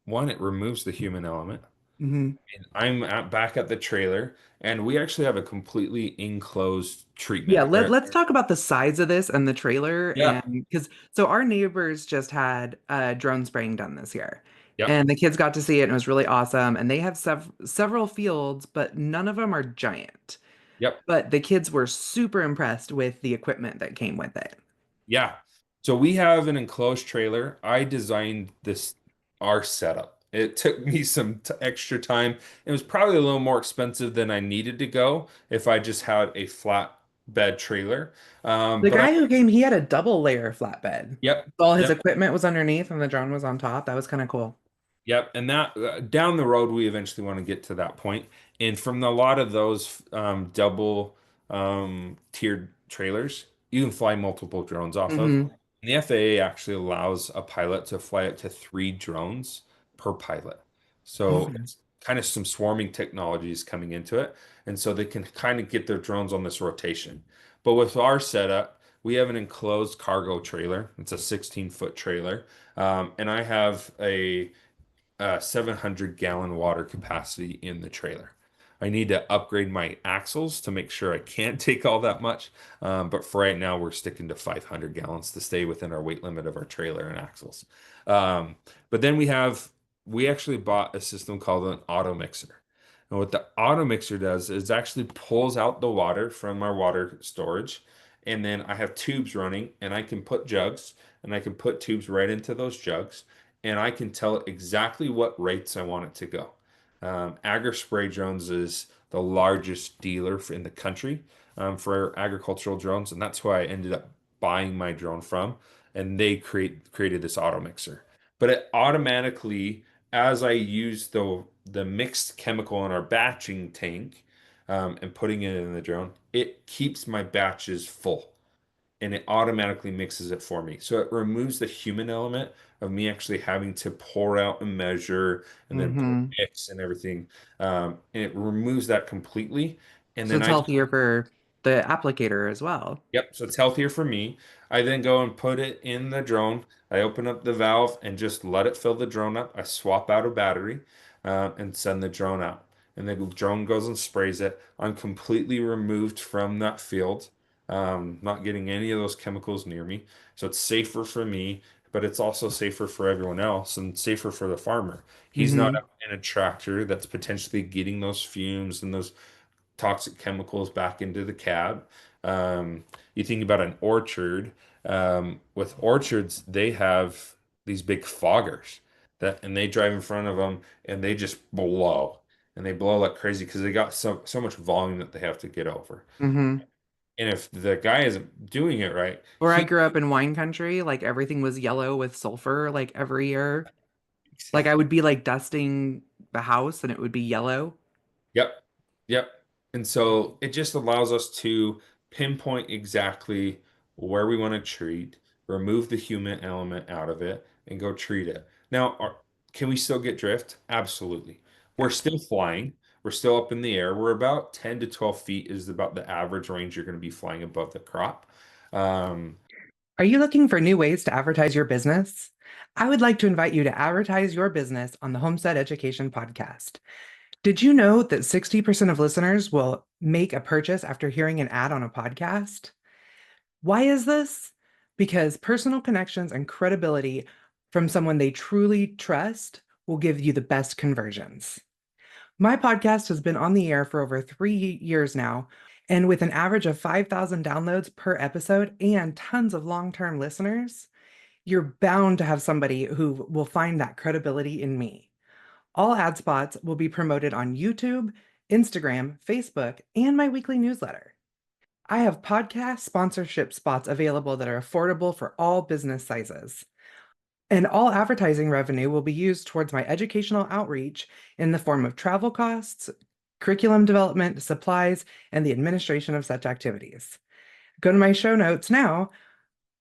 Speaker 2: one, it removes the human element.
Speaker 1: Hmm.
Speaker 2: And back at the trailer, and we actually have a completely enclosed
Speaker 1: Yeah,
Speaker 2: treatment.
Speaker 1: let's talk about the size of this and the trailer.
Speaker 2: Yeah.
Speaker 1: And because so our neighbors just had drone spraying done this year.
Speaker 2: Yep.
Speaker 1: And the kids got to see it and it was really awesome. And they have several fields, but none of them are giant.
Speaker 2: Yep.
Speaker 1: But the kids were super impressed with the equipment that came with it.
Speaker 2: Yeah. So we have an enclosed trailer. I designed this our setup. It took me some t extra time. It was probably a little more expensive than I needed to go if I just had a flat bed trailer.
Speaker 1: The
Speaker 2: But I,
Speaker 1: guy who came, he had a double layer flatbed.
Speaker 2: yep,
Speaker 1: All his
Speaker 2: yep.
Speaker 1: equipment was underneath and the drone was on top. That was kind of cool.
Speaker 2: Yep, and that down the road we eventually want to get to that point. And from a lot of those double tiered trailers, you can fly multiple drones off of.
Speaker 1: Hmm.
Speaker 2: And the FAA actually allows a pilot to fly up to 3 drones per pilot. So
Speaker 1: Okay.
Speaker 2: it's kind of some swarming technologies coming into it, and so they can kind of get their drones on this rotation. But with our setup, we have an enclosed cargo trailer. It's a 16-foot trailer, and I have a 700-gallon water capacity in the trailer. I need to upgrade my axles to make sure I can't take all that much. But for right now, we're sticking to 500 gallons to stay within our weight limit of our trailer and axles. Um, but then we actually bought a system called an auto mixer. And what the auto mixer does is actually pulls out the water from our water storage. And then I have tubes running, and I can put jugs and I can put tubes right into those jugs, and I can tell it exactly what rates I want it to go. Agri Spray Drones is the largest dealer in the country for agricultural drones, and that's who I ended up buying my drone from. And they created this auto mixer, but it automatically, as I use the mixed chemical in our batching tank and putting it in the drone, it keeps my batches full and it automatically mixes it for me. So it removes the human element of me actually having to pour out and measure and then
Speaker 1: Hmm.
Speaker 2: mix and everything. And it removes that completely. And
Speaker 1: So
Speaker 2: then
Speaker 1: it's
Speaker 2: I
Speaker 1: healthier for the applicator as well.
Speaker 2: Yep, so it's healthier for me. I then go and put it in the drone. I open up the valve and just let it fill the drone up. I swap out a battery and send the drone out. And the drone goes and sprays it. I'm completely removed from that field, not getting any of those chemicals near me. So it's safer for me, but it's also safer for everyone else and safer for the farmer. He's not
Speaker 1: Hmm.
Speaker 2: out in a tractor that's potentially getting those fumes and those toxic chemicals back into the cab. You think about an orchard. With orchards, they have these big foggers and they drive in front of them and they just blow and they blow like crazy because they got so much volume that they have to get over.
Speaker 1: Hmm.
Speaker 2: And if the guy isn't doing it right,
Speaker 1: Where I grew up in wine country, like everything was yellow with sulfur, like every year. Like I would be like dusting the house and it would be yellow.
Speaker 2: Yep. Yep. And so it just allows us to pinpoint exactly where we want to treat, remove the human element out of it, and go treat it. Now, can we still get drift? Absolutely. We're
Speaker 1: Yeah.
Speaker 2: still flying. We're still up in the air. We're about 10 to 12 feet is about the average range you're going to be flying above the crop. Um,
Speaker 1: Are you looking for new ways to advertise your business? I would like to invite you to advertise your business on the Homestead Education Podcast. Did you know that 60% of listeners will make a purchase after hearing an ad on a podcast? Why is this? Because personal connections and credibility from someone they truly trust will give you the best conversions. My podcast has been on the air for over 3 years now, and with an average of 5,000 downloads per episode and tons of long term listeners, you're bound to have somebody who will find that credibility in me. All ad spots will be promoted on YouTube, Instagram, Facebook, and my weekly newsletter. I have podcast sponsorship spots available that are affordable for all business sizes. And all advertising revenue will be used towards my educational outreach in the form of travel costs, curriculum development, supplies, and the administration of such activities. Go to my show notes now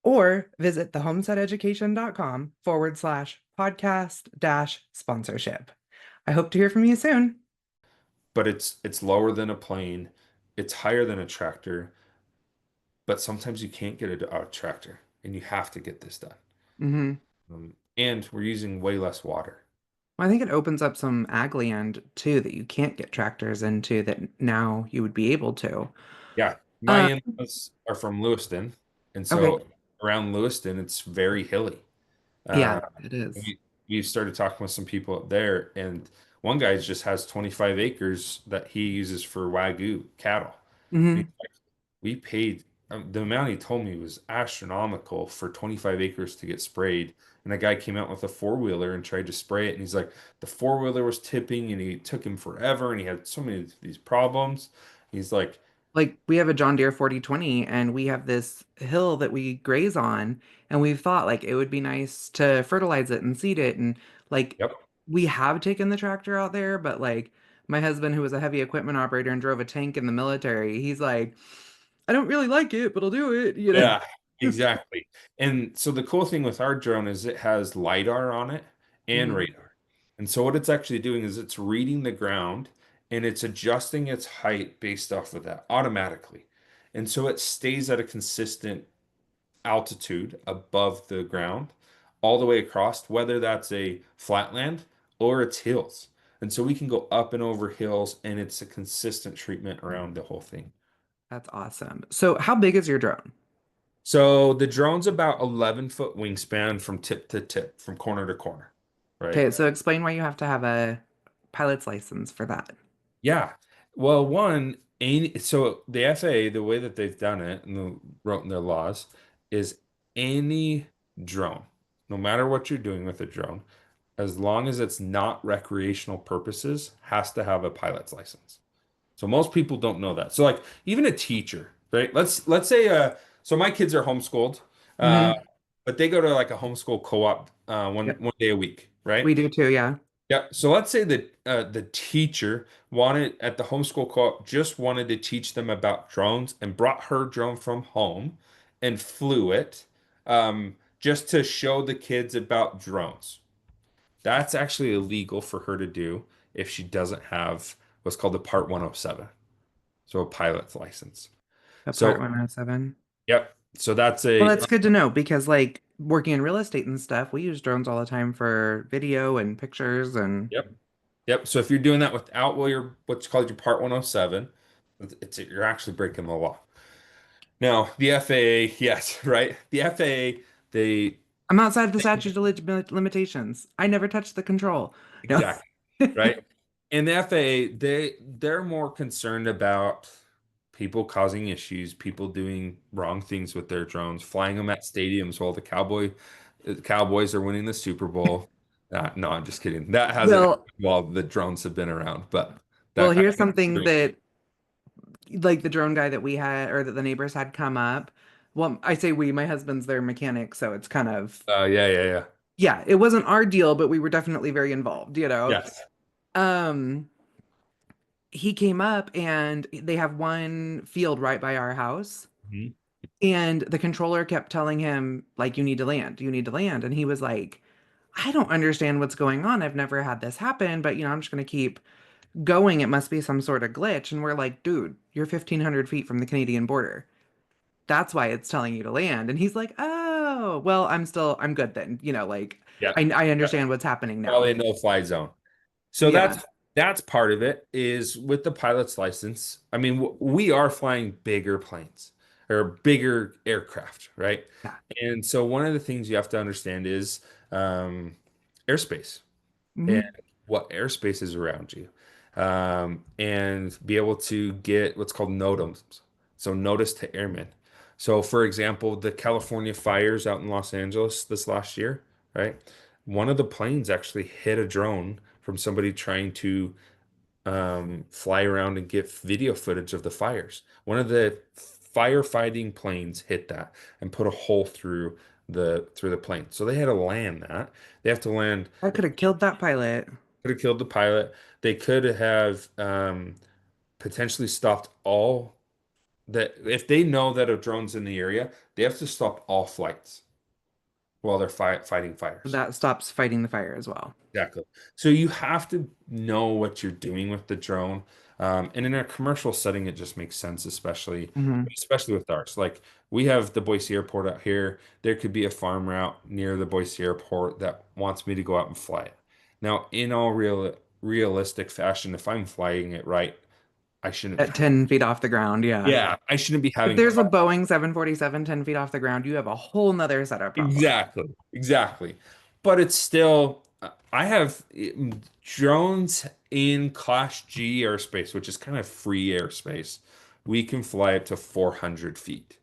Speaker 1: or visit thehomesteadeducation.com/podcast dash sponsorship. I hope to hear from you soon.
Speaker 2: but it's lower than a plane. It's higher than a tractor, but sometimes you can't get a tractor, and you have to get this done.
Speaker 1: Hmm.
Speaker 2: And we're using way less water.
Speaker 1: Well, I think it opens up some ag land too that you can't get tractors into that now you would be able to.
Speaker 2: Yeah, my
Speaker 1: Uh,
Speaker 2: in-laws are from Lewiston, and
Speaker 1: okay.
Speaker 2: so around Lewiston, it's very hilly.
Speaker 1: Yeah,
Speaker 2: Uh,
Speaker 1: it is.
Speaker 2: we started talking with some people up there, and one guy just has 25 acres that he uses for Wagyu cattle. And
Speaker 1: Hmm.
Speaker 2: he's like, we paid the amount he told me was astronomical for 25 acres to get sprayed. And a guy came out with a four-wheeler and tried to spray it. And he's like, the four-wheeler was tipping and it took him forever. And he had so many of these problems. He's like,
Speaker 1: Like we have a John Deere 4020 and we have this hill that we graze on and we've thought like it would be nice to fertilize it and seed it and like
Speaker 2: yep,
Speaker 1: we have taken the tractor out there, but like my husband who was a heavy equipment operator and drove a tank in the military, he's like, I don't really like it, but I'll do it, you know.
Speaker 2: yeah, exactly. And so the cool thing with our drone is it has LiDAR on it and
Speaker 1: Mhm.
Speaker 2: radar. And so what it's actually doing is it's reading the ground and it's adjusting its height based off of that automatically. And so it stays at a consistent altitude above the ground all the way across, whether that's a flatland or it's hills. And so we can go up and over hills and it's a consistent treatment around the whole thing.
Speaker 1: That's awesome. So how big is your drone?
Speaker 2: So the drone's about 11-foot wingspan from tip to tip, from corner to corner, right?
Speaker 1: Okay, so explain why you have to have a pilot's license for that.
Speaker 2: Yeah. Well, one, so the FAA, the way that they've done it and wrote in their laws is any drone, no matter what you're doing with a drone, as long as it's not recreational purposes, has to have a pilot's license. So most people don't know that. So like even a teacher, right? Let's say so my kids are homeschooled, uh,
Speaker 1: Hmm.
Speaker 2: but they go to like a homeschool co-op
Speaker 1: Yep,
Speaker 2: one day a week, right?
Speaker 1: we do too, yeah.
Speaker 2: Yeah. So let's say that the teacher wanted at the homeschool co-op just wanted to teach them about drones and brought her drone from home and flew it just to show the kids about drones. That's actually illegal for her to do if she doesn't have what's called a Part 107, so a pilot's license.
Speaker 1: A Part
Speaker 2: So,
Speaker 1: 107.
Speaker 2: yep. So that's
Speaker 1: Well,
Speaker 2: a
Speaker 1: that's good to know because, like, working in real estate and stuff, we use drones all the time for video and pictures. And
Speaker 2: yep. Yep. So if you're doing that without what's called your Part 107, you're actually breaking the law. Now, the FAA, yes, right? The FAA, they
Speaker 1: I'm outside the statute of limitations. I never touched the control. No.
Speaker 2: exactly, right? And the FAA, they're more concerned about people causing issues, people doing wrong things with their drones, flying them at stadiums while the Cowboys are winning the Super Bowl. No, I'm just kidding. That hasn't happened
Speaker 1: Well,
Speaker 2: while the drones have been around, but
Speaker 1: well,
Speaker 2: that
Speaker 1: here's something that, like, the drone guy that we had or that the neighbors had come up. Well, I say we, my husband's their mechanic, so it's kind of,
Speaker 2: yeah, yeah, yeah.
Speaker 1: yeah, it wasn't our deal, but we were definitely very involved, you know.
Speaker 2: Yes.
Speaker 1: Um, he came up and they have one field right by our house.
Speaker 2: Mhm.
Speaker 1: And the controller kept telling him, like, you need to land, you need to land. And he was like, I don't understand what's going on. I've never had this happen, but I'm just going to keep going. It must be some sort of glitch. And we're like, dude, you're 1,500 feet from the Canadian border. That's why it's telling you to land. And he's like, oh, well, I'm good then. Like,
Speaker 2: Yeah.
Speaker 1: I understand what's happening now.
Speaker 2: Probably a no-fly zone. So
Speaker 1: Yeah.
Speaker 2: that's part of it is with the pilot's license. I mean, we are flying bigger planes or bigger aircraft, right?
Speaker 1: Yeah.
Speaker 2: And so one of the things you have to understand is um, airspace and
Speaker 1: Hmm.
Speaker 2: what airspace is around you, and be able to get what's called NOTAMs, so notice to airmen. So, for example, the California fires out in Los Angeles this last year, right? One of the planes actually hit a drone from somebody trying to fly around and get video footage of the fires. One of the firefighting planes hit that and put a hole through the plane. So they had to land that. They have to land.
Speaker 1: I could have killed that pilot.
Speaker 2: Could have killed the pilot. They could have potentially stopped all that. If they know that a drone's in the area, they have to stop all flights while they're fighting fires.
Speaker 1: That stops fighting the fire as well.
Speaker 2: Exactly. So you have to know what you're doing with the drone. And in a commercial setting, it just makes sense,
Speaker 1: Hmm.
Speaker 2: especially with ours. Like we have the Boise Airport out here. There could be a farm route near the Boise Airport that wants me to go out and fly it. Now, in all realistic fashion, if I'm flying it right, I shouldn't be.
Speaker 1: At 10 feet off the ground, yeah.
Speaker 2: Yeah, I shouldn't be
Speaker 1: If
Speaker 2: having
Speaker 1: there's a Boeing 747 10 feet off the ground, you have a whole nother set of problems.
Speaker 2: exactly, exactly. But it's still, I have drones in Class G airspace, which is kind of free airspace. We can fly up to 400 feet.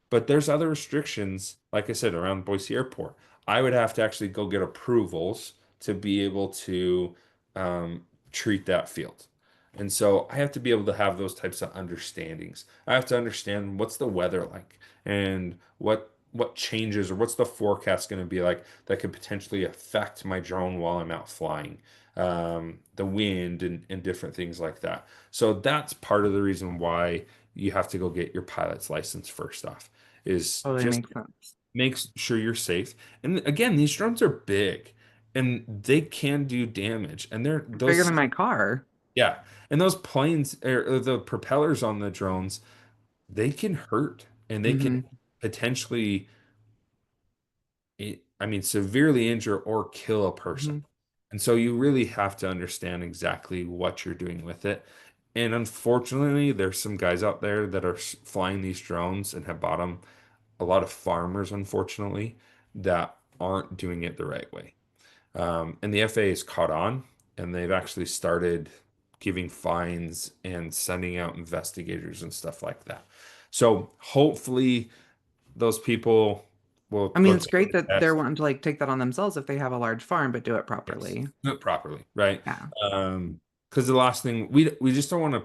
Speaker 2: But there's other restrictions, like I said, around Boise Airport. I would have to actually go get approvals to be able to treat that field. And so I have to be able to have those types of understandings. I have to understand what's the weather like and what changes or what's the forecast going to be like that could potentially affect my drone while I'm out flying, the wind and different things like that. So that's part of the reason why you have to go get your pilot's license first off, is
Speaker 1: Totally
Speaker 2: just
Speaker 1: makes sense.
Speaker 2: make sure you're safe. And again, these drones are big and they can do damage. And they're
Speaker 1: Bigger than
Speaker 2: those,
Speaker 1: my car.
Speaker 2: yeah. And those planes or the propellers on the drones, they can hurt and they can
Speaker 1: Hmm.
Speaker 2: potentially, I mean, severely injure or kill a person.
Speaker 1: Hmm.
Speaker 2: And so you really have to understand exactly what you're doing with it. And unfortunately, there's some guys out there that are flying these drones and have bought them. A lot of farmers, unfortunately, that aren't doing it the right way. And the FAA is caught on, and they've actually started giving fines and sending out investigators and stuff like that. So hopefully, those people will
Speaker 1: I mean,
Speaker 2: look
Speaker 1: it's
Speaker 2: at
Speaker 1: great
Speaker 2: the
Speaker 1: that they're
Speaker 2: test,
Speaker 1: wanting to like take that on themselves if they have a large farm, but do it
Speaker 2: yes,
Speaker 1: properly.
Speaker 2: do it properly, right?
Speaker 1: Yeah.
Speaker 2: Because the last thing we just don't want to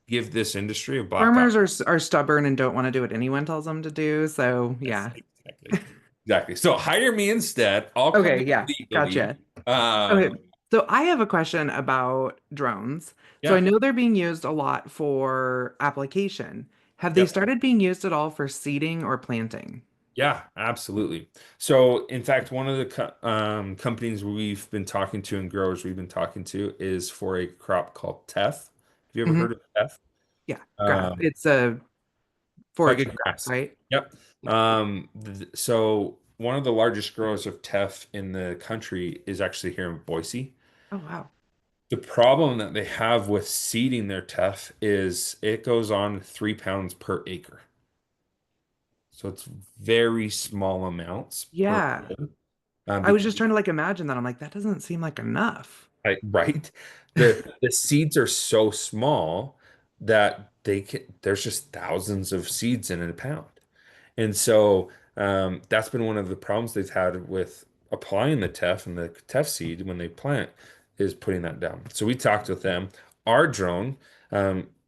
Speaker 2: give this industry a black eye.
Speaker 1: Farmers are stubborn and don't want to do what anyone tells them to do. So
Speaker 2: Yes,
Speaker 1: yeah.
Speaker 2: exactly. Exactly. So hire me instead. I'll come
Speaker 1: Okay,
Speaker 2: in
Speaker 1: yeah,
Speaker 2: legally.
Speaker 1: gotcha. Okay,
Speaker 2: Um,
Speaker 1: so I have a question about drones. So I
Speaker 2: yeah,
Speaker 1: know they're being used a lot for application. Have they
Speaker 2: yep.
Speaker 1: started being used at all for seeding or planting?
Speaker 2: Yeah, absolutely. So, in fact, one of the companies we've been talking to and growers we've been talking to is for a crop called teff. Have you ever
Speaker 1: Hmm.
Speaker 2: heard of teff?
Speaker 1: Yeah, grass.
Speaker 2: Um,
Speaker 1: It's a
Speaker 2: like a
Speaker 1: forage grass,
Speaker 2: grass.
Speaker 1: right?
Speaker 2: Yep.
Speaker 1: Yeah.
Speaker 2: So one of the largest growers of teff in the country is actually here in Boise.
Speaker 1: Oh, wow.
Speaker 2: The problem that they have with seeding their teff is it goes on 3 pounds per acre. So it's very small amounts per
Speaker 1: Yeah.
Speaker 2: acre.
Speaker 1: I was
Speaker 2: Because
Speaker 1: just trying to like imagine that. I'm like, that doesn't seem like enough.
Speaker 2: right, the seeds are so small that there's just thousands of seeds in a pound. And so that's been one of the problems they've had with applying the teff and the teff seed when they plant is putting that down. So we talked with them. Our drone,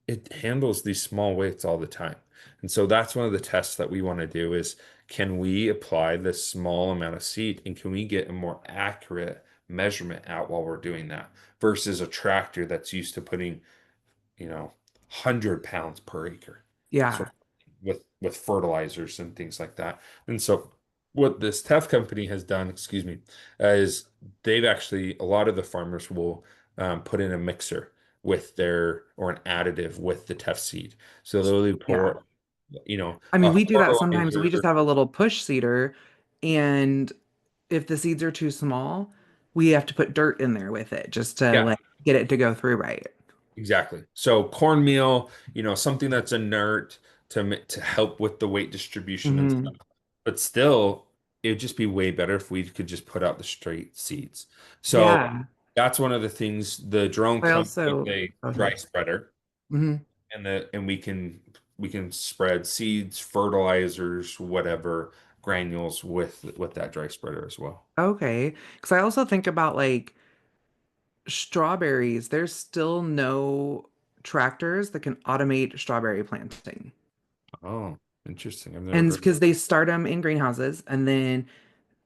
Speaker 2: it handles these small weights all the time. And so that's one of the tests that we want to do is can we apply this small amount of seed and can we get a more accurate measurement out while we're doing that versus a tractor that's used to putting, 100 pounds per acre. So
Speaker 1: Yeah.
Speaker 2: with fertilizers and things like that. And so what this Teff company has done, excuse me, is they've actually a lot of the farmers will put in a mixer with their or an additive with the Teff seed. So they'll
Speaker 1: Yeah.
Speaker 2: pour,
Speaker 1: I mean,
Speaker 2: a
Speaker 1: we do that sometimes. We just
Speaker 2: fertilizer.
Speaker 1: have a little push seeder, and if the seeds are too small, we have to put dirt in there with it just to
Speaker 2: Yeah,
Speaker 1: like get it to go through right.
Speaker 2: exactly. So cornmeal, something that's inert to help with the weight distribution and
Speaker 1: Hmm.
Speaker 2: stuff. But still, it would just be way better if we could just put out the straight seeds. So
Speaker 1: Yeah.
Speaker 2: that's one of the things the drone
Speaker 1: I
Speaker 2: comes with
Speaker 1: also,
Speaker 2: a
Speaker 1: oh,
Speaker 2: dry
Speaker 1: sorry.
Speaker 2: spreader
Speaker 1: Hmm.
Speaker 2: and we can spread seeds, fertilizers, whatever, granules with that dry spreader as well.
Speaker 1: Okay. Because I also think about like strawberries. There's still no tractors that can automate strawberry planting.
Speaker 2: Oh, interesting. I've never
Speaker 1: And
Speaker 2: heard of
Speaker 1: because they start them in greenhouses and then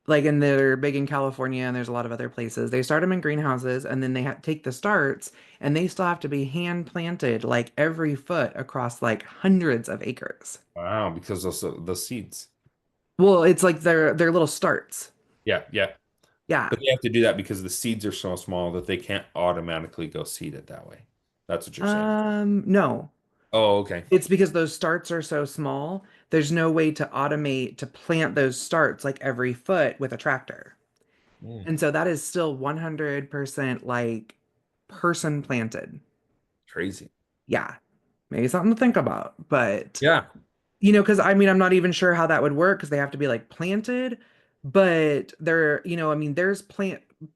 Speaker 1: like and they're big in California and there's a lot of other places. They start them in greenhouses and then they take the starts and they still have to be hand planted like every foot across like hundreds of acres.
Speaker 2: Wow, because the seeds.
Speaker 1: Well, it's like they're little starts.
Speaker 2: Yeah, yeah.
Speaker 1: Yeah.
Speaker 2: But they have to do that because the seeds are so small that they can't automatically go seed it that way. That's what you're saying.
Speaker 1: No.
Speaker 2: Oh, okay.
Speaker 1: It's because those starts are so small. There's no way to automate to plant those starts like every foot with a tractor.
Speaker 2: Mm,
Speaker 1: And so that is still 100% like person planted.
Speaker 2: crazy.
Speaker 1: Yeah. Maybe something to think about. But,
Speaker 2: Yeah.
Speaker 1: because I mean, I'm not even sure how that would work because they have to be like planted. But there, I mean, there's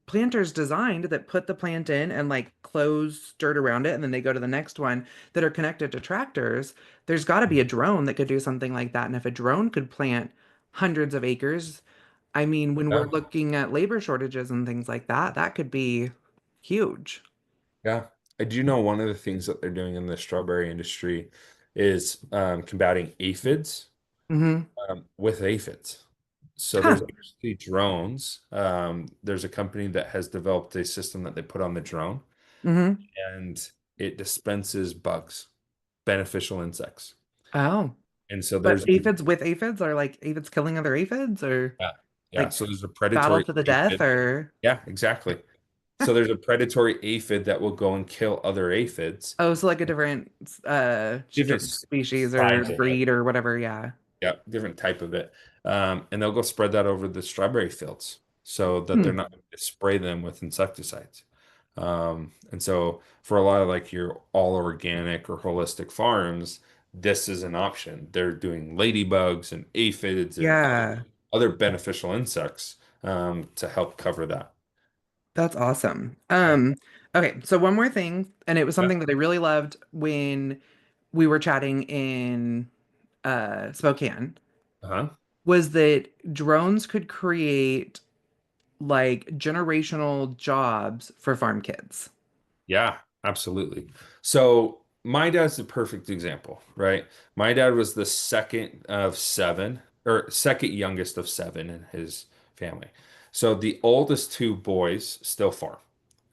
Speaker 1: planters designed that put the plant in and like close dirt around it and then they go to the next one that are connected to tractors. There's got to be a drone that could do something like that. And if a drone could plant hundreds of acres, I mean, when we're
Speaker 2: Yeah.
Speaker 1: looking at labor shortages and things like that, that could be huge.
Speaker 2: Yeah. I do know one of the things that they're doing in the strawberry industry is combating aphids
Speaker 1: Hmm.
Speaker 2: with aphids. So
Speaker 1: Huh.
Speaker 2: there's actually drones. There's a company that has developed a system that they put on the drone
Speaker 1: Hmm.
Speaker 2: and it dispenses bugs, beneficial insects.
Speaker 1: Oh,
Speaker 2: And so
Speaker 1: but
Speaker 2: there's
Speaker 1: aphids with aphids are like aphids killing other aphids or
Speaker 2: yeah, yeah.
Speaker 1: like
Speaker 2: So there's a
Speaker 1: battle
Speaker 2: predatory
Speaker 1: to the death
Speaker 2: aphid.
Speaker 1: or
Speaker 2: Yeah, exactly. So there's a predatory aphid that will go and kill other aphids.
Speaker 1: oh, so like a different
Speaker 2: Different
Speaker 1: species or
Speaker 2: size of it.
Speaker 1: breed or whatever, yeah.
Speaker 2: Yeah, different type of it. And they'll go spread that over the strawberry fields so that they're
Speaker 1: Hmm.
Speaker 2: not going to spray them with insecticides. And so for a lot of like your all organic or holistic farms, this is an option. They're doing ladybugs and aphids and
Speaker 1: Yeah,
Speaker 2: other beneficial insects to help cover that.
Speaker 1: that's awesome.
Speaker 2: Yeah.
Speaker 1: Okay, so one more thing, and it was
Speaker 2: Yeah.
Speaker 1: something that I really loved when we were chatting in Spokane,
Speaker 2: Uh-huh.
Speaker 1: was that drones could create like generational jobs for farm kids.
Speaker 2: Yeah, absolutely. So my dad's the perfect example, right? My dad was the second of seven, or second youngest of seven in his family. So the oldest two boys still farm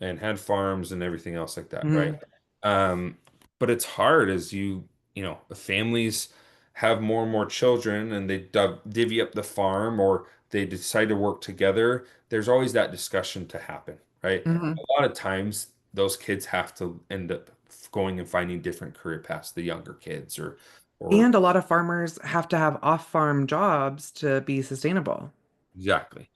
Speaker 2: and had farms and everything else like that, right?
Speaker 1: Hmm.
Speaker 2: Um, but it's hard as families have more and more children and they divvy up the farm or they decide to work together. There's always that discussion to happen, right?
Speaker 1: Hmm.
Speaker 2: A lot of times those kids have to end up going and finding different career paths, the younger kids or
Speaker 1: And a lot of farmers have to have off-farm jobs to be sustainable.
Speaker 2: exactly.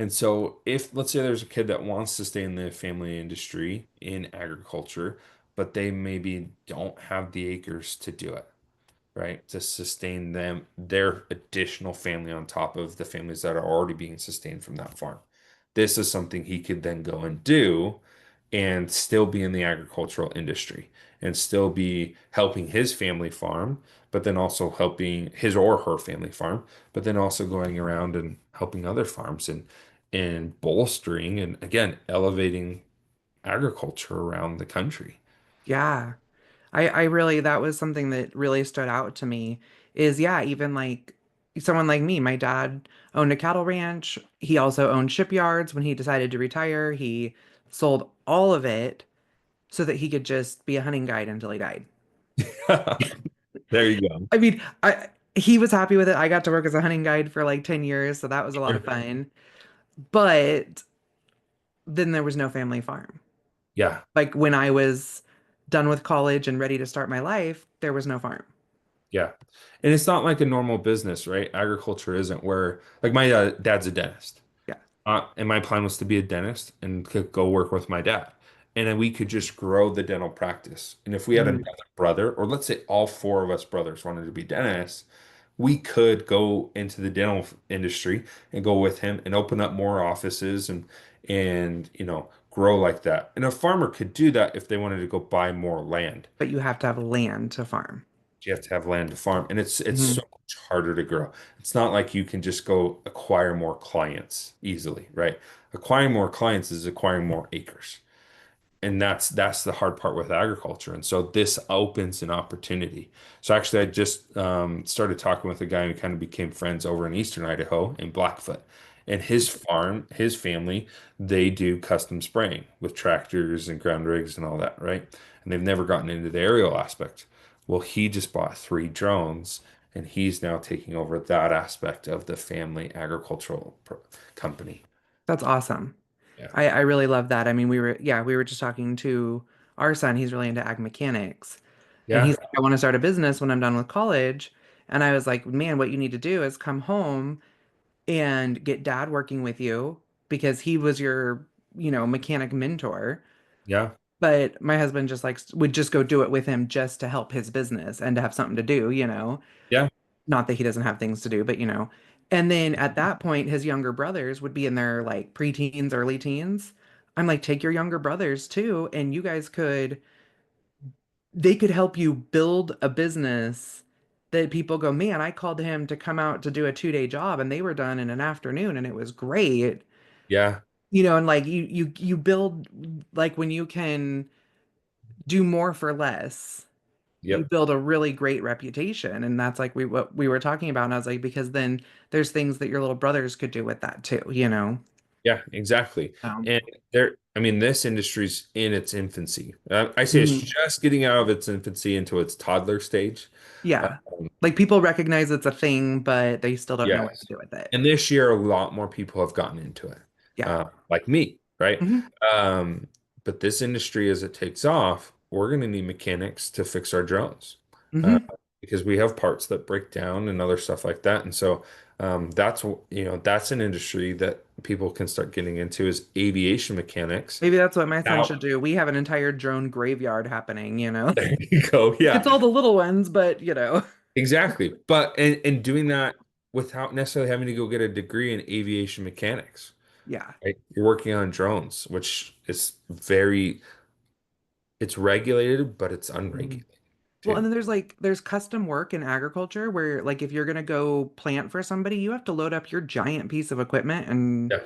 Speaker 2: And so if let's say there's a kid that wants to stay in the family industry in agriculture, but they maybe don't have the acres to do it, right? To sustain their additional family on top of the families that are already being sustained from that farm. This is something he could then go and do and still be in the agricultural industry and still be helping his family farm, but then also helping his or her family farm, but then also going around and helping other farms and bolstering and again elevating agriculture around the country.
Speaker 1: Yeah. I really, that was something that really stood out to me is, yeah, even like someone like me, my dad owned a cattle ranch. He also owned shipyards. When he decided to retire, he sold all of it so that he could just be a hunting guide until he died.
Speaker 2: There you go.
Speaker 1: I mean, he was happy with it. I got to work as a hunting guide for like 10 years, so that was a lot of fun. But then there was no family farm.
Speaker 2: Yeah.
Speaker 1: Like when I was done with college and ready to start my life, there was no farm.
Speaker 2: Yeah. And it's not like a normal business, right? Agriculture isn't where, like, my dad's a dentist.
Speaker 1: Yeah.
Speaker 2: And my plan was to be a dentist and could go work with my dad. And then we could just grow the dental practice. And if we had
Speaker 1: Mhm.
Speaker 2: another brother, or let's say all four of us brothers wanted to be dentists, we could go into the dental industry and go with him and open up more offices and grow like that. And a farmer could do that if they wanted to go buy more land.
Speaker 1: But you have to have land to farm.
Speaker 2: You have to have land to farm, and it's so
Speaker 1: Hmm.
Speaker 2: much harder to grow. It's not like you can just go acquire more clients easily, right? Acquiring more clients is acquiring more acres. And that's the hard part with agriculture. And so this opens an opportunity. So actually, I just started talking with a guy who kind of became friends over in Eastern Idaho in Blackfoot. And his farm, his family, they do custom spraying with tractors and ground rigs and all that, right? And they've never gotten into the aerial aspect. Well, he just bought 3 drones and he's now taking over that aspect of the family agricultural company.
Speaker 1: That's awesome.
Speaker 2: Yeah.
Speaker 1: I really love that. I mean, we were just talking to our son. He's really into ag mechanics. And
Speaker 2: Yeah.
Speaker 1: he's like, I want to start a business when I'm done with college. And I was like, man, what you need to do is come home and get dad working with you because he was your, mechanic mentor.
Speaker 2: Yeah.
Speaker 1: But my husband just like would just go do it with him just to help his business and to have something to do.
Speaker 2: Yeah.
Speaker 1: Not that he doesn't have things to do, but. And then at that point, his younger brothers would be in their like preteens, early teens. I'm like, take your younger brothers too, and you guys could, they could help you build a business that people go, man, I called him to come out to do a 2 day job and they were done in an afternoon and it was great.
Speaker 2: Yeah.
Speaker 1: And like you build like when you can do more for less, you
Speaker 2: Yep.
Speaker 1: build a really great reputation. And that's like what we were talking about. And I was like, because then there's things that your little brothers could do with that too.
Speaker 2: Yeah, exactly.
Speaker 1: So,
Speaker 2: And I mean, this industry's in its infancy. I say it's
Speaker 1: mhm.
Speaker 2: just getting out of its infancy into its toddler stage.
Speaker 1: Yeah.
Speaker 2: Um,
Speaker 1: Like people recognize it's a thing, but they still don't know what to
Speaker 2: yes.
Speaker 1: do with it.
Speaker 2: And this year, a lot more people have gotten into it,
Speaker 1: Yeah.
Speaker 2: like me, right?
Speaker 1: Hmm.
Speaker 2: Um, but this industry, as it takes off, we're going to need mechanics to fix our drones, uh,
Speaker 1: Hmm.
Speaker 2: because we have parts that break down and other stuff like that. And so that's an industry that people can start getting into is aviation mechanics.
Speaker 1: Maybe that's what my son
Speaker 2: Now,
Speaker 1: should do. We have an entire drone graveyard happening.
Speaker 2: there you go.
Speaker 1: It's
Speaker 2: Yeah,
Speaker 1: all the little ones, but.
Speaker 2: exactly. But and doing that without necessarily having to go get a degree in aviation mechanics,
Speaker 1: Yeah.
Speaker 2: right? You're working on drones, which is it's regulated, but it's
Speaker 1: Mhm.
Speaker 2: unregulated
Speaker 1: Well, and
Speaker 2: too.
Speaker 1: then there's custom work in agriculture where like if you're gonna go plant for somebody, you have to load up your giant piece of equipment and
Speaker 2: Yeah.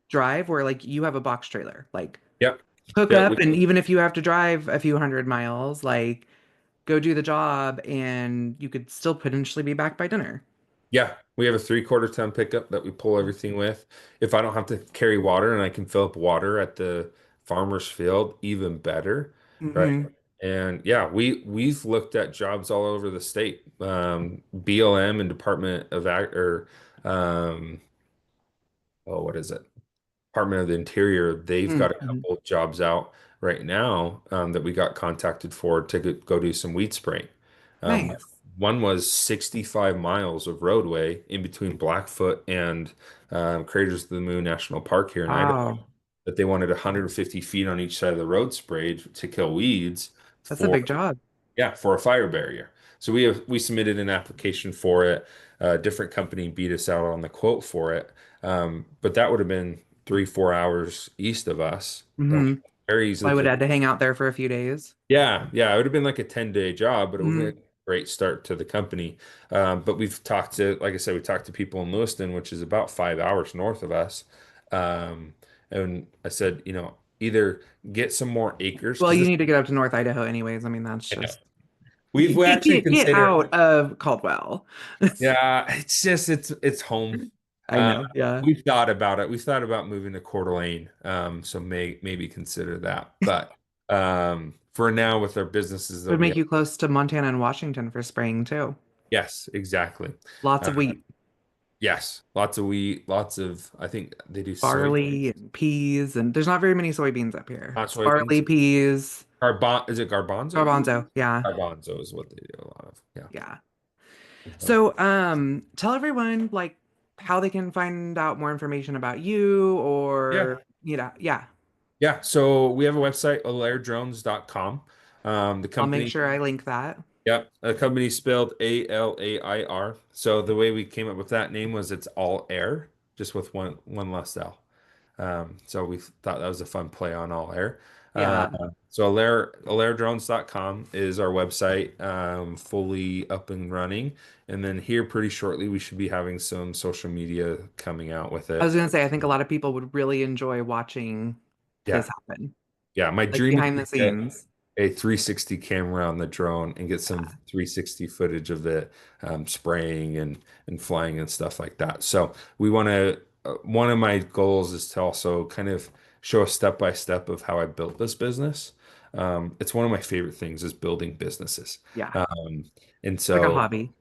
Speaker 1: drive where like you have a box trailer. Like
Speaker 2: Yep.
Speaker 1: hook
Speaker 2: Yeah.
Speaker 1: up and even if you have to drive a few hundred miles, like go do the job and you could still potentially be back by dinner.
Speaker 2: Yeah, we have a 3/4 ton pickup that we pull everything with. If I don't have to carry water and I can fill up water at the farmer's field, even better, right?
Speaker 1: Hmm.
Speaker 2: And yeah, we've looked at jobs all over the state. BLM and Department of Ag or um, oh, what is it? Department of the Interior, they've got a
Speaker 1: Hmm.
Speaker 2: couple of jobs out right now that we got contacted for to go do some weed spraying. Um,
Speaker 1: Nice.
Speaker 2: one was 65 miles of roadway in between Blackfoot and Craters of the Moon National Park here in Idaho.
Speaker 1: Wow.
Speaker 2: That they wanted 150 feet on each side of the road sprayed to kill weeds
Speaker 1: That's a
Speaker 2: for
Speaker 1: big job.
Speaker 2: yeah, for a fire barrier. So we submitted an application for it. A different company beat us out on the quote for it. But that would have been 3, 4 hours east of us.
Speaker 1: Hmm.
Speaker 2: Very
Speaker 1: I
Speaker 2: easily
Speaker 1: would
Speaker 2: could.
Speaker 1: have to hang out there for a few days.
Speaker 2: Yeah, yeah, it would have been like a 10-day job, but it would have
Speaker 1: Hmm.
Speaker 2: been a great start to the company. But we've talked to, like I said, we talked to people in Lewiston, which is about 5 hours north of us. Um, and I said, either get some more acres
Speaker 1: Well,
Speaker 2: because
Speaker 1: you
Speaker 2: this,
Speaker 1: need to get up to North Idaho anyways. I mean, that's
Speaker 2: I know.
Speaker 1: just
Speaker 2: We actually
Speaker 1: get
Speaker 2: considered.
Speaker 1: out of Caldwell.
Speaker 2: Yeah, it's just it's home.
Speaker 1: I
Speaker 2: Uh,
Speaker 1: know. Yeah.
Speaker 2: we've thought about it. We've thought about moving to Coeur d'Alene. So maybe consider that. But for now, with our businesses
Speaker 1: It
Speaker 2: that
Speaker 1: would
Speaker 2: we
Speaker 1: make
Speaker 2: have,
Speaker 1: you close to Montana and Washington for spraying too.
Speaker 2: yes, exactly.
Speaker 1: Lots
Speaker 2: Uh,
Speaker 1: of wheat,
Speaker 2: yes, lots of wheat, lots of. I think they do
Speaker 1: barley,
Speaker 2: soybeans,
Speaker 1: and peas, and there's not very many soybeans up here.
Speaker 2: not
Speaker 1: It's barley,
Speaker 2: soybeans.
Speaker 1: peas,
Speaker 2: Is it garbanzo beans?
Speaker 1: garbanzo. Yeah.
Speaker 2: Garbanzo is what they do a lot of. Yeah.
Speaker 1: Yeah.
Speaker 2: So,
Speaker 1: So, tell everyone like how they can find out more information about you
Speaker 2: yeah.
Speaker 1: yeah.
Speaker 2: Yeah. So we have a website, alairdrones.com. The
Speaker 1: I'll make
Speaker 2: company.
Speaker 1: sure I link that.
Speaker 2: Yep, a company spelled Alair. So the way we came up with that name was it's all air, just with one less L. So we thought that was a fun play on all air. Uh,
Speaker 1: Yeah.
Speaker 2: so alairdrones.com is our website, fully up and running. And then here pretty shortly we should be having some social media coming out with
Speaker 1: I was
Speaker 2: it.
Speaker 1: gonna say I think a lot of people would really enjoy watching this
Speaker 2: Yeah.
Speaker 1: happen.
Speaker 2: Yeah, my
Speaker 1: Like
Speaker 2: dream is
Speaker 1: behind
Speaker 2: to
Speaker 1: the
Speaker 2: get
Speaker 1: scenes.
Speaker 2: a 360 camera on the drone and get some
Speaker 1: Yeah.
Speaker 2: 360 footage of the spraying and flying and stuff like that. So we want to. One of my goals is to also kind of show a step by step of how I built this business. It's one of my favorite things is building businesses.
Speaker 1: Yeah.
Speaker 2: Um, and
Speaker 1: Like a
Speaker 2: so
Speaker 1: hobby.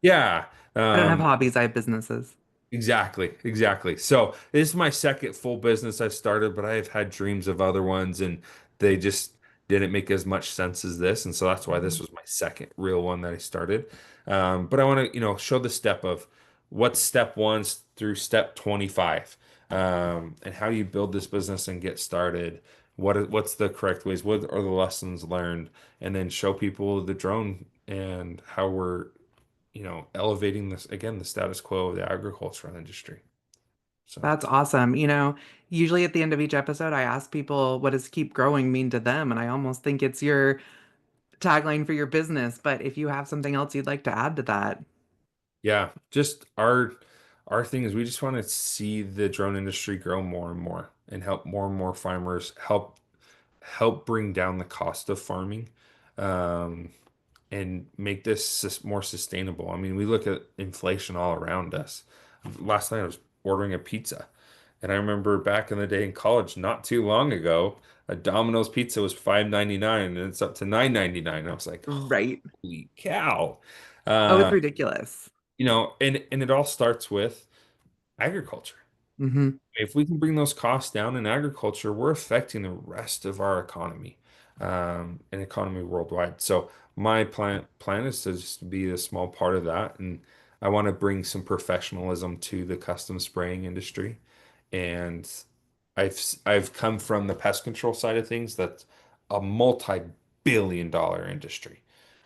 Speaker 2: yeah.
Speaker 1: I don't have
Speaker 2: Um,
Speaker 1: hobbies, I have businesses.
Speaker 2: Exactly, exactly. So this is my second full business I've started, but I've had dreams of other ones and they just didn't make as much sense as this. And so that's why this
Speaker 1: Mhm.
Speaker 2: was my second real one that I started. But I want to, show the step of what's step one through step 25, and how you build this business and get started. What's the correct ways? What are the lessons learned? And then show people the drone and how we're elevating this again, the status quo of the agricultural industry. So
Speaker 1: That's awesome. Usually at the end of each episode, I ask people, what does keep growing mean to them? And I almost think it's your tagline for your business. But if you have something else you'd like to add to that,
Speaker 2: yeah, just our thing is we just want to see the drone industry grow more and more and help more and more farmers help bring down the cost of farming. Um, and make this more sustainable. I mean, we look at inflation all around us. Last night I was ordering a pizza, and I remember back in the day in college, not too long ago, a Domino's pizza was $5.99 and it's up to $9.99. I was like,
Speaker 1: right?
Speaker 2: holy cow.
Speaker 1: Oh, it's
Speaker 2: Uh,
Speaker 1: ridiculous.
Speaker 2: and it all starts with agriculture.
Speaker 1: Hmm.
Speaker 2: If we can bring those costs down in agriculture, we're affecting the rest of our economy, and economy worldwide. So my plan is to just be a small part of that, and I want to bring some professionalism to the custom spraying industry. And I've come from the pest control side of things. That's a multi-billion dollar industry.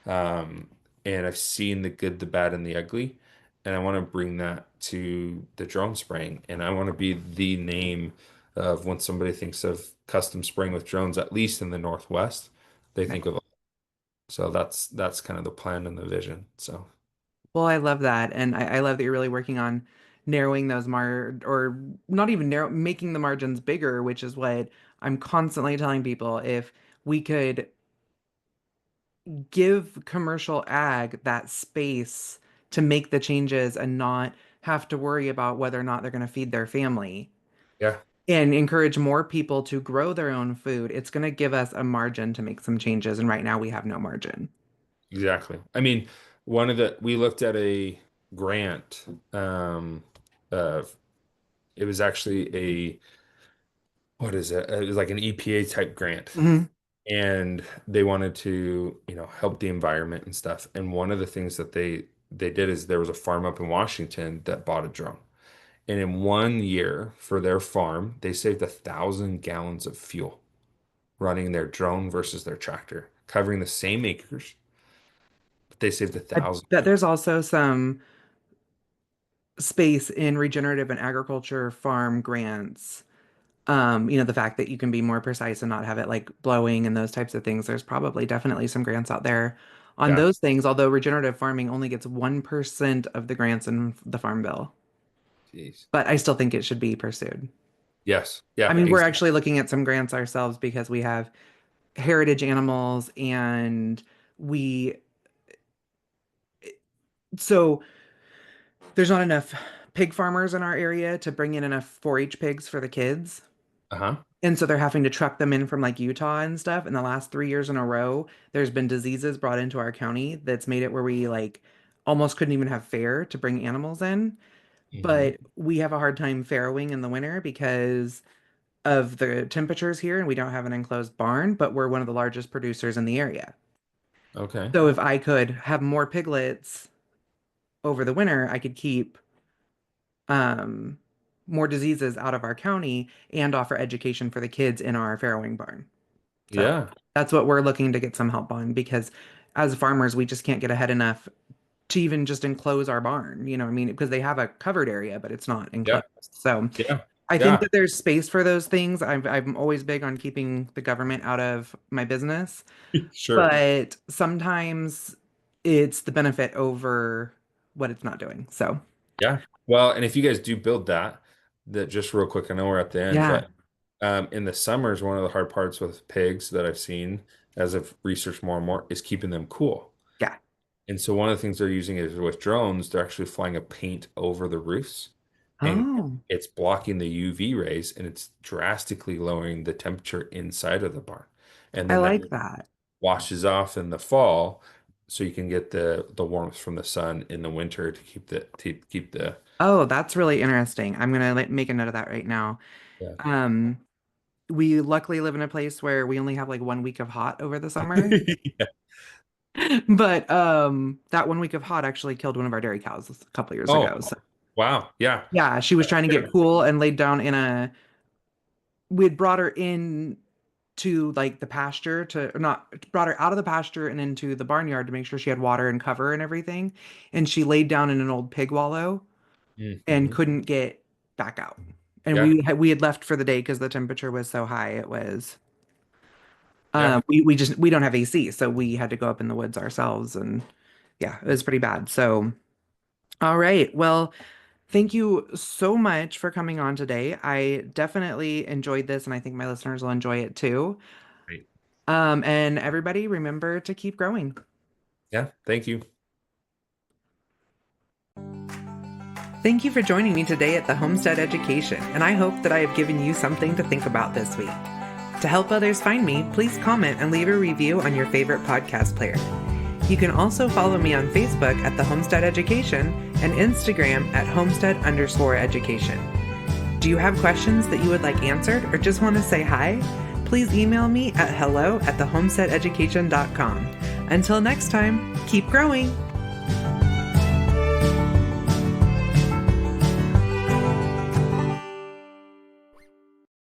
Speaker 2: Um, and I've seen the good, the bad, and the ugly. And I want to bring that to the drone spraying. And I want to be the name of when somebody thinks of custom spraying with drones, at least in the Northwest, they
Speaker 1: Right.
Speaker 2: think of. So that's kind of the plan and the vision. So
Speaker 1: Well, I love that. And I love that you're really working on narrowing those or not even making the margins bigger, which is what I'm constantly telling people. If we could give commercial ag that space to make the changes and not have to worry about whether or not they're going to feed their family
Speaker 2: yeah,
Speaker 1: and encourage more people to grow their own food, it's going to give us a margin to make some changes. And right now we have no margin.
Speaker 2: exactly. I mean, we looked at a grant. Uh, it was actually what is it? It was like an EPA type grant.
Speaker 1: Hmm.
Speaker 2: And they wanted to, help the environment and stuff. And one of the things that they did is there was a farm up in Washington that bought a drone. And in 1 year for their farm, they saved 1,000 gallons of fuel running their drone versus their tractor, covering the same acres, but they saved a
Speaker 1: I
Speaker 2: thousand
Speaker 1: bet
Speaker 2: gallons.
Speaker 1: there's also some space in regenerative and agriculture farm grants. The fact that you can be more precise and not have it like blowing and those types of things. There's probably definitely some grants out there on
Speaker 2: Yeah.
Speaker 1: those things, although regenerative farming only gets 1% of the grants in the Farm Bill.
Speaker 2: Jeez.
Speaker 1: But I still think it should be pursued.
Speaker 2: Yes.
Speaker 1: I
Speaker 2: Yeah.
Speaker 1: mean, we're
Speaker 2: Exactly.
Speaker 1: actually looking at some grants ourselves because we have heritage animals and we, so there's not enough pig farmers in our area to bring in enough 4-H pigs for the kids.
Speaker 2: Uh-huh.
Speaker 1: And so they're having to truck them in from like Utah and stuff. In the last 3 years in a row, there's been diseases brought into our county that's made it where we like almost couldn't even have fair to bring animals in.
Speaker 2: Hmm.
Speaker 1: But we have a hard time farrowing in the winter because of the temperatures here, and we don't have an enclosed barn, but we're one of the largest producers in the area.
Speaker 2: Okay.
Speaker 1: So if I could have more piglets over the winter, I could keep um, more diseases out of our county and offer education for the kids in our farrowing barn. So
Speaker 2: Yeah.
Speaker 1: that's what we're looking to get some help on because as farmers, we just can't get ahead enough to even just enclose our barn. You know what I mean? Because they have a covered area, but it's not
Speaker 2: Yeah.
Speaker 1: enclosed. So
Speaker 2: Yeah.
Speaker 1: I think
Speaker 2: Yeah.
Speaker 1: that there's space for those things. I'm always big on keeping the government out of my business,
Speaker 2: Sure.
Speaker 1: but sometimes it's the benefit over what it's not doing. So
Speaker 2: Yeah. Well, and if you guys do build that just real quick, I know we're at the end,
Speaker 1: yeah,
Speaker 2: but in the summers, one of the hard parts with pigs that I've seen as I've researched more and more is keeping them cool.
Speaker 1: yeah.
Speaker 2: And so one of the things they're using is with drones, they're actually flying a paint over the roofs and
Speaker 1: Oh,
Speaker 2: it's blocking the UV rays and it's drastically lowering the temperature inside of the barn. And
Speaker 1: I
Speaker 2: then that
Speaker 1: like that.
Speaker 2: washes off in the fall so you can get the warmth from the sun in the winter to keep the
Speaker 1: Oh, that's really interesting. I'm gonna like, make a note of that right now.
Speaker 2: yeah.
Speaker 1: Um, we luckily live in a place where we only have like 1 week of hot over the summer. But that 1 week of hot actually killed one of our dairy cows a couple years
Speaker 2: Oh,
Speaker 1: ago. So
Speaker 2: wow. Yeah.
Speaker 1: yeah, she was trying to get cool and laid down in a we had brought her in to like the pasture to or not brought her out of the pasture and into the barnyard to make sure she had water and cover and everything. And she laid down in an old pig wallow and
Speaker 2: Hmm.
Speaker 1: couldn't get back out. And
Speaker 2: Yeah.
Speaker 1: we had left for the day because the temperature was so high. It was
Speaker 2: Yeah.
Speaker 1: we don't have AC, so we had to go up in the woods ourselves, and yeah, it was pretty bad. So, all right. Well, thank you so much for coming on today. I definitely enjoyed this, and I think my listeners will enjoy it too.
Speaker 2: Great.
Speaker 1: And everybody, remember to keep growing.
Speaker 2: Yeah. Thank you.
Speaker 1: Thank you for joining me today at the Homestead Education, and I hope that I have given you something to think about this week. To help others find me, please comment and leave a review on your favorite podcast player. You can also follow me on Facebook at the Homestead Education and Instagram at Homestead_education. Do you have questions that you would like answered or just want to say hi? Please email me at hello@thehomesteadeducation.com. Until next time, keep growing!